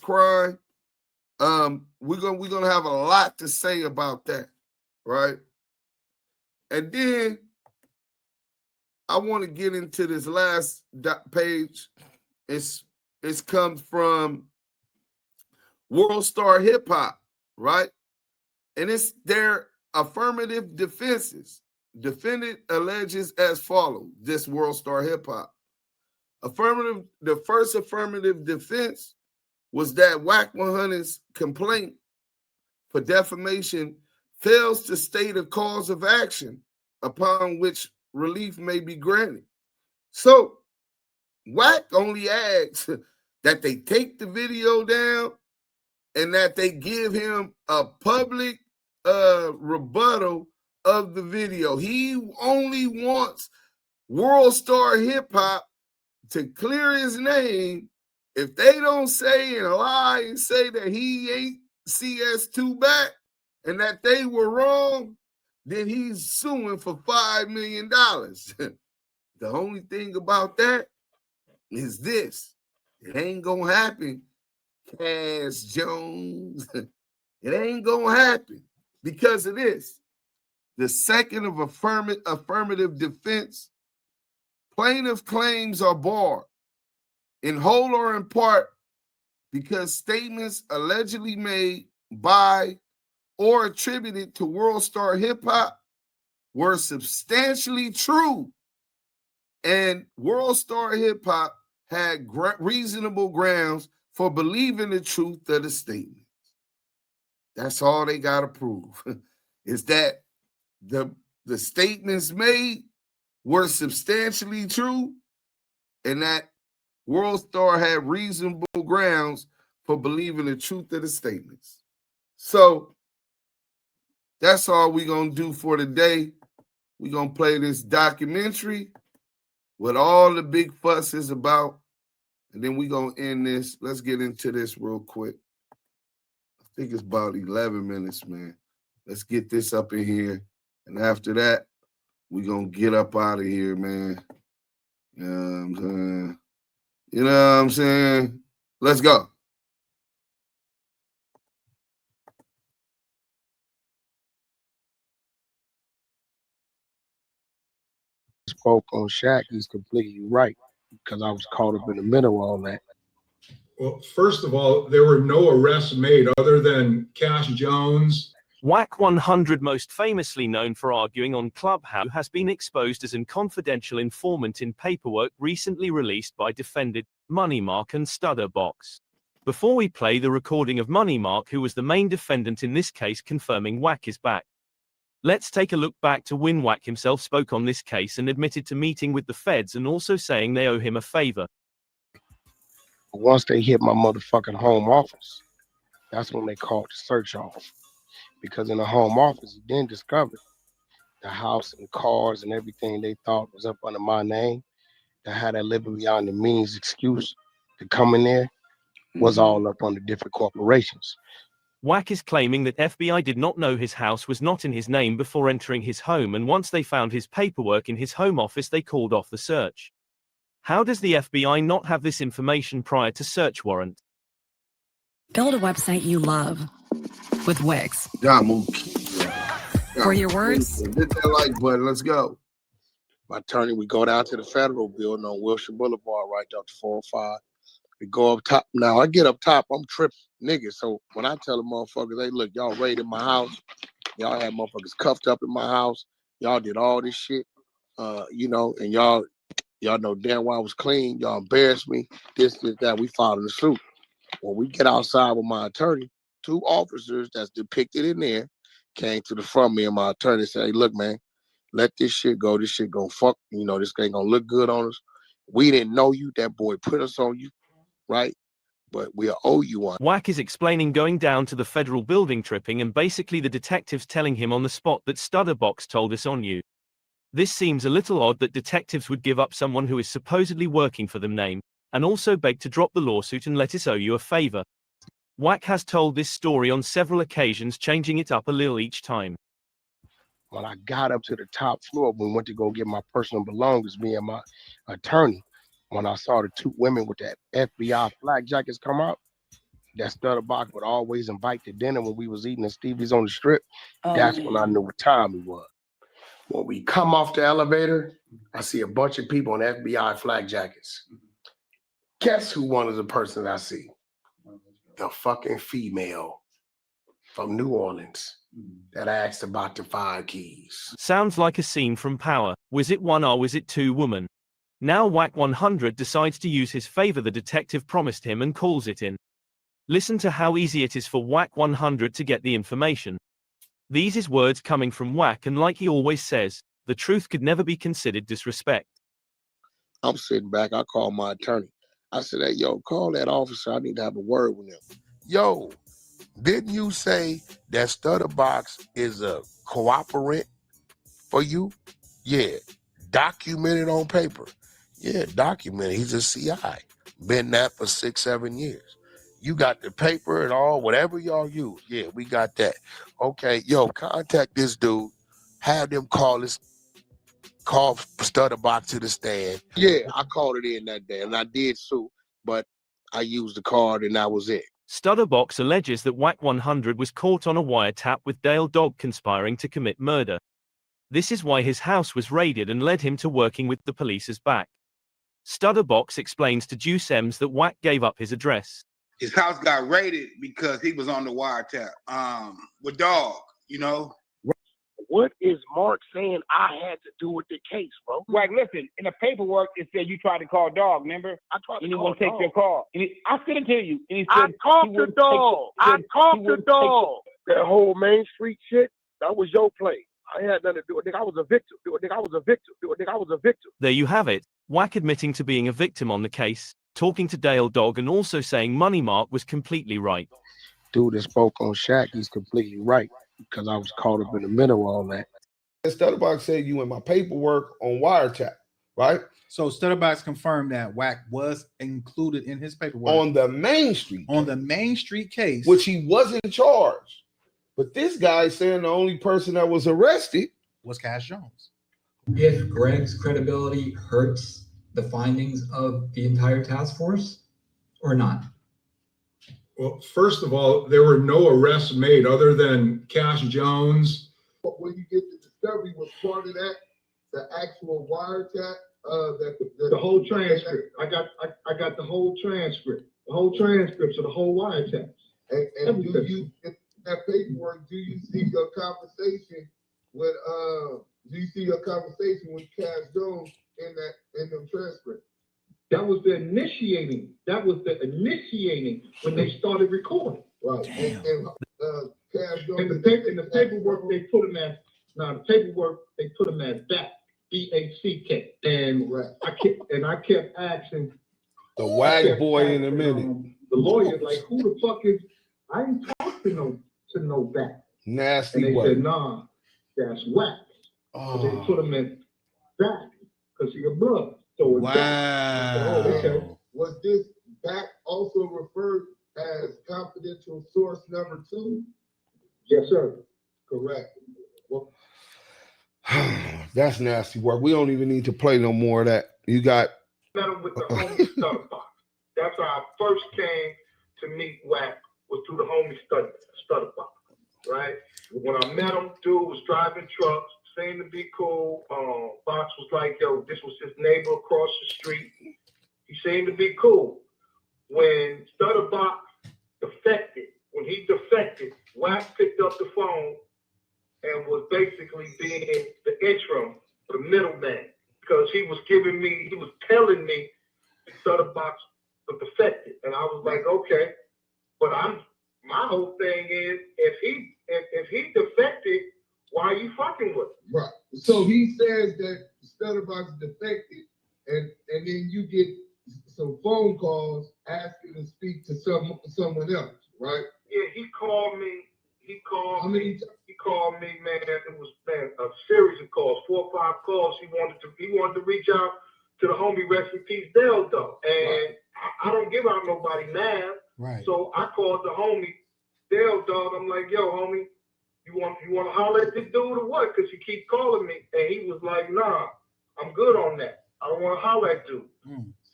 crime. We're gonna have a lot to say about that, right? And then I want to get into this last page. It's comes from Worldstar Hip Hop, right? And it's their affirmative defenses. Defendant alleges as follows, this Worldstar Hip Hop. The first affirmative defense was that Wack 100's complaint for defamation fails to state a cause of action upon which relief may be granted. So Wack only asks that they take the video down and that they give him a public rebuttal of the video. He only wants Worldstar Hip Hop to clear his name. If they don't say and lie and say that he ain't CS2 Back and that they were wrong, then he's suing for $5 million. The only thing about that is this. It ain't gonna happen, Cass Jones. It ain't gonna happen because of this. The second of affirmative defense, plaintiff claims are barred in whole or in part because statements allegedly made by or attributed to Worldstar Hip Hop were substantially true, and Worldstar Hip Hop had reasonable grounds for believing the truth of the statement. That's all they got to prove, is that the statements made were substantially true and that Worldstar had reasonable grounds for believing the truth of the statements. So that's all we're going to do for today. We're going to play this documentary, what all the big fuss is about, and then we're going to end this. Let's get into this real quick. I think it's about 11 minutes, man. Let's get this up in here. And after that, we're going to get up out of here, man. You know what I'm saying? You know what I'm saying? Let's go. Spoke on Shaq, he's completely right, because I was caught up in the middle of all that. Well, first of all, there were no arrests made other than Cash Jones. Wack 100, most famously known for arguing on Clubhouse, has been exposed as a confidential informant in paperwork recently released by defendant Money Mark and Studdabox. Before we play the recording of Money Mark, who was the main defendant in this case, confirming Wack is back, let's take a look back to when Wack himself spoke on this case and admitted to meeting with the feds and also saying they owe him a favor. Once they hit my motherfucking home office, that's when they called the search off. Because in the home office, he then discovered the house and cars and everything they thought was up under my name, that had that living beyond the means excuse to come in there, was all up under different corporations. Wack is claiming that FBI did not know his house was not in his name before entering his home, and once they found his paperwork in his home office, they called off the search. How does the FBI not have this information prior to search warrant? Build a website you love with Wix. For your words, hit that like button. Let's go. My attorney, we go down to the federal building on Wilshire Boulevard, right up to 405. We go up top. Now, I get up top, I'm tripping, niggas. So when I tell the motherfuckers, hey, look, y'all raided my house. Y'all had motherfuckers cuffed up in my house. Y'all did all this shit, you know, and y'all know damn well I was clean. Y'all embarrassed me, this, that. We filed the suit. When we get outside with my attorney, 2 officers that's depicted in there came to the front of me and my attorney said, hey, look, man, let this shit go. This shit gonna fuck, you know, this ain't gonna look good on us. We didn't know you. That boy put us on you, right? But we owe you one. Wack is explaining going down to the federal building tripping and basically the detectives telling him on the spot that Studdabox told us on you. This seems a little odd that detectives would give up someone who is supposedly working for them name, and also beg to drop the lawsuit and let us owe you a favor. Wack has told this story on several occasions, changing it up a little each time. When I got up to the top floor, we went to go get my personal belongings, me and my attorney, when I saw the 2 women with that FBI flag jackets come out, that Studdabox would always invite to dinner when we was eating at Stevie's on the Strip, that's when I knew what time it was. When we come off the elevator, I see a bunch of people in FBI flag jackets. Guess who one of the persons I see? The fucking female from New Orleans that asked about the 5 keys. Sounds like a scene from Power. Was it one or was it 2 women? Now Wack 100 decides to use his favor the detective promised him and calls it in. Listen to how easy it is for Wack 100 to get the information. These is words coming from Wack, and like he always says, the truth could never be considered disrespect. I'm sitting back, I call my attorney. I said, hey, yo, call that officer. I need to have a word with him. Yo, didn't you say that Studdabox is a cooperant for you? Yeah. Documented on paper. Yeah, documented. He's a CI. Been that for 6-7 years. You got the paper and all, whatever y'all use. Yeah, we got that. Okay, yo, contact this dude. Have them call Studdabox to the stand. Yeah, I called it in that day, and I did sue, but I used the card, and that was it. Studdabox alleges that Wack 100 was caught on a wiretap with Dell Dog conspiring to commit murder. This is why his house was raided and led him to working with the police as Back. Studdabox explains to Duse M that Wack gave up his address. His house got raided because he was on the wiretap with Dog, you know. what is Mark saying I had to do with the case, bro? Wack, listen, in the paperwork, it said you tried to call Dog, remember? I tried to and he call won't take Dog. your call. And I sent it to you. And he I said, talked he to wouldn't Dog. take- he I said talked he to wouldn't take Dog. That whole Main Street shit, that was your play. I had nothing to do with it. Nigga, I was a victim. Nigga, I was a victim. Nigga, I was a victim. There you have it. Wack admitting to being a victim on the case, talking to Dell Dog, and also saying Money Mark was completely right. Dude that spoke on Shaq, he's completely right because I was caught up in the middle of all that. Studdabox said you in my paperwork on wiretap, right? So Studdabox confirmed that Wack was included in his paperwork On the Main Street. on the Main Street case, Which he wasn't charged. But this guy saying the only person that was arrested was Cash Jones. If Greg's credibility hurts the findings of the entire task force or not? Well, first of all, there were no arrests made other than Cash Jones. But when you get the discovery, was part of that the actual wiretap? The whole transcript. I got the whole transcript. The whole transcripts of the whole wiretaps. And do you, in that paperwork, do you see your conversation with Cash Jones in the transcript? That was the initiating. That was the initiating when they started recording. Right. And Cash Jones. In the paperwork they put him as. Now the paperwork they put him as Back. BACK. And I kept asking the Wack boy in a minute. The lawyer, like, who the fuck is? I ain't talking to no Back. Nasty. And they way. said, nah, that's Wack. So they put him in Back because he a brother. So it's Wow. Okay. Was this Back also referred as confidential source number 2? Yes, sir. Correct. Well, That's nasty work. We don't even need to play no more of that. You got met him with the homie Studdabox. That's how I first came to meet Wack, was through the homie Studdabox, right? When I met him, dude was driving trucks, seemed to be cool. Box was like, yo, this was his neighbor across the street. He seemed to be cool. When Studdabox defected, Wack picked up the phone and was basically being the interim, the middleman, because he was telling me Studdabox was defected, and I was like, okay, but my whole thing is, if he defected, why are you fucking with him? Right. So he says that Studdabox defected, and then you get some phone calls asking to speak to someone else, right? Yeah, he called me. He called me, man. It was a series of calls, 4 or 5 calls. He wanted to reach out to the homie, rest in peace, Dell Dog. And I don't give out nobody now. Right. So I called the homie, Dell Dog. I'm like, yo, homie, you want to holler at this dude or what? Because he keep calling me. And he was like, nah, I'm good on that. I don't want to holler at dude.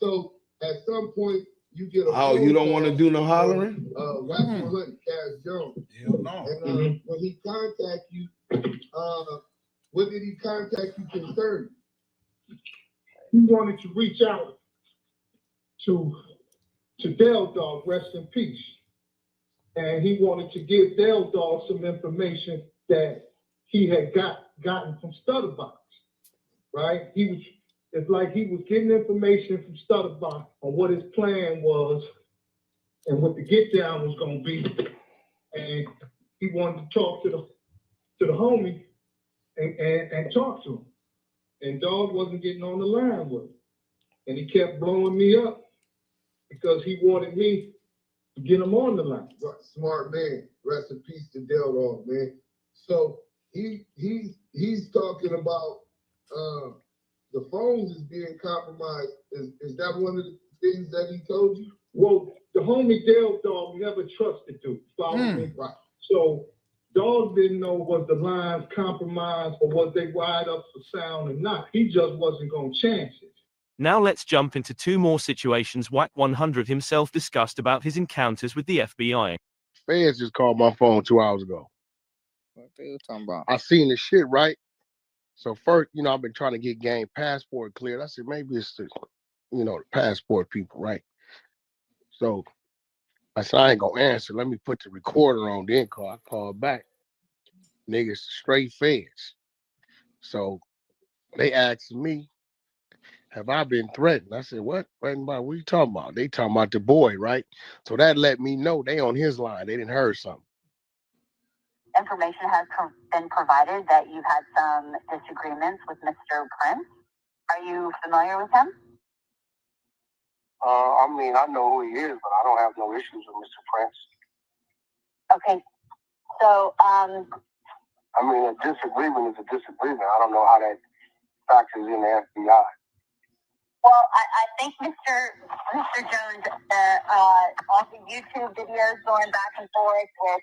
So at some point, you get a you don't want to do no hollering? Wack Hunt, Cash Jones. Hell no. And when he contact you, what did he contact you concerning? He wanted to reach out to Dell Dog, rest in peace. And he wanted to give Dell Dog some information that he had gotten from Studdabox, right? It's like he was getting information from Studdabox on what his plan was and what the get down was going to be. And he wanted to talk to the homie and talk to him. And Dog wasn't getting on the line with him. And he kept blowing me up because he wanted me to get him on the line. Right. Smart man. Rest in peace to Dell Dog, man. So he's talking about the phones is being compromised. Is that one of the things that he told you? Well, the homie Dell Dog never trusted dude. Follow me? Right. So Dog didn't know was the lines compromised or was they wired up for sound or not. He just wasn't going to chance it. Now let's jump into 2 more situations Wack 100 himself discussed about his encounters with the FBI. Fans just called my phone 2 hours ago. What they were talking about? I seen the shit, right? So first, I've been trying to get gang passport cleared. I said, maybe it's the, the passport people, right? So I said, I ain't gonna answer. Let me put the recorder on, then call. I called back. niggas straight feds. So they asked me, have I been threatened? I said, what? Threatened by what you talking about? They talking about the boy, right? So that let me know they on his line. They didn't heard something. Information has been provided that you've had some disagreements with Mr. Prince. Are you familiar with him? I mean, I know who he is, but I don't have no issues with Mr. Prince. Okay. So, I mean, a disagreement is a disagreement. I don't know how that factors in the FBI. well, I think Mr. Jones, all the YouTube videos going back and forth with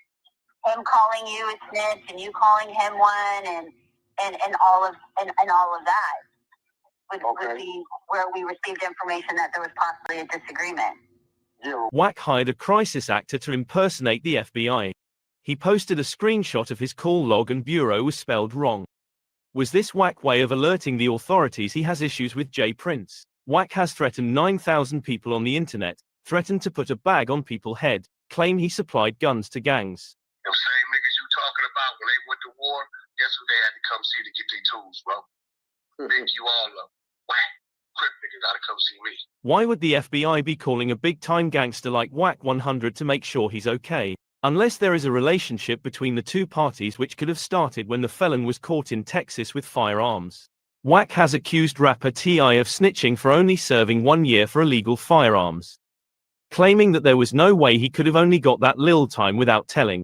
him calling you a snitch and you calling him one and all of that would be where we received information that there was possibly a disagreement. Wack hired a crisis actor to impersonate the FBI. He posted a screenshot of his call log and bureau was spelled wrong. Was this Wack way of alerting the authorities he has issues with J. Prince? Wack has threatened 9,000 people on the internet, threatened to put a bag on people's head, claim he supplied guns to gangs. Them same niggas you talking about when they went to war, guess who they had to come see to get their tools, bro? Big you all up. Wack, Crip nigga gotta come see me. Why would the FBI be calling a big-time gangster like Wack 100 to make sure he's okay? Unless there is a relationship between the two parties which could have started when the felon was caught in Texas with firearms. Wack has accused rapper T.I. of snitching for only serving 1 year for illegal firearms, claiming that there was no way he could have only got that little time without telling.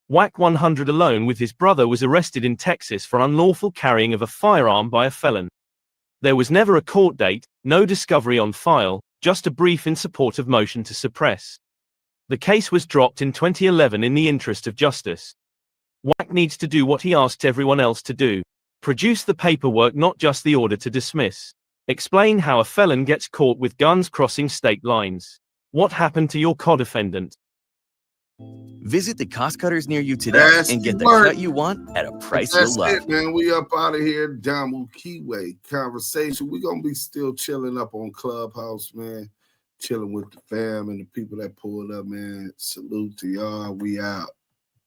Wack 100 alone with his brother was arrested in Texas for unlawful carrying of a firearm by a felon. There was never a court date, no discovery on file, just a brief in support of motion to suppress. The case was dropped in 2011 in the interest of justice. Wack needs to do what he asked everyone else to do. Produce the paperwork, not just the order to dismiss. Explain how a felon gets caught with guns crossing state lines. What happened to your co-defendant? Visit the cost cutters near you today and get the cut you want at a price you'll love. That's it, man. We up out of here. Jamu Kiwe conversation. We're going to be still chilling up on Clubhouse, man. Chilling with the fam and the people that pulled up, man. Salute to y'all. We out.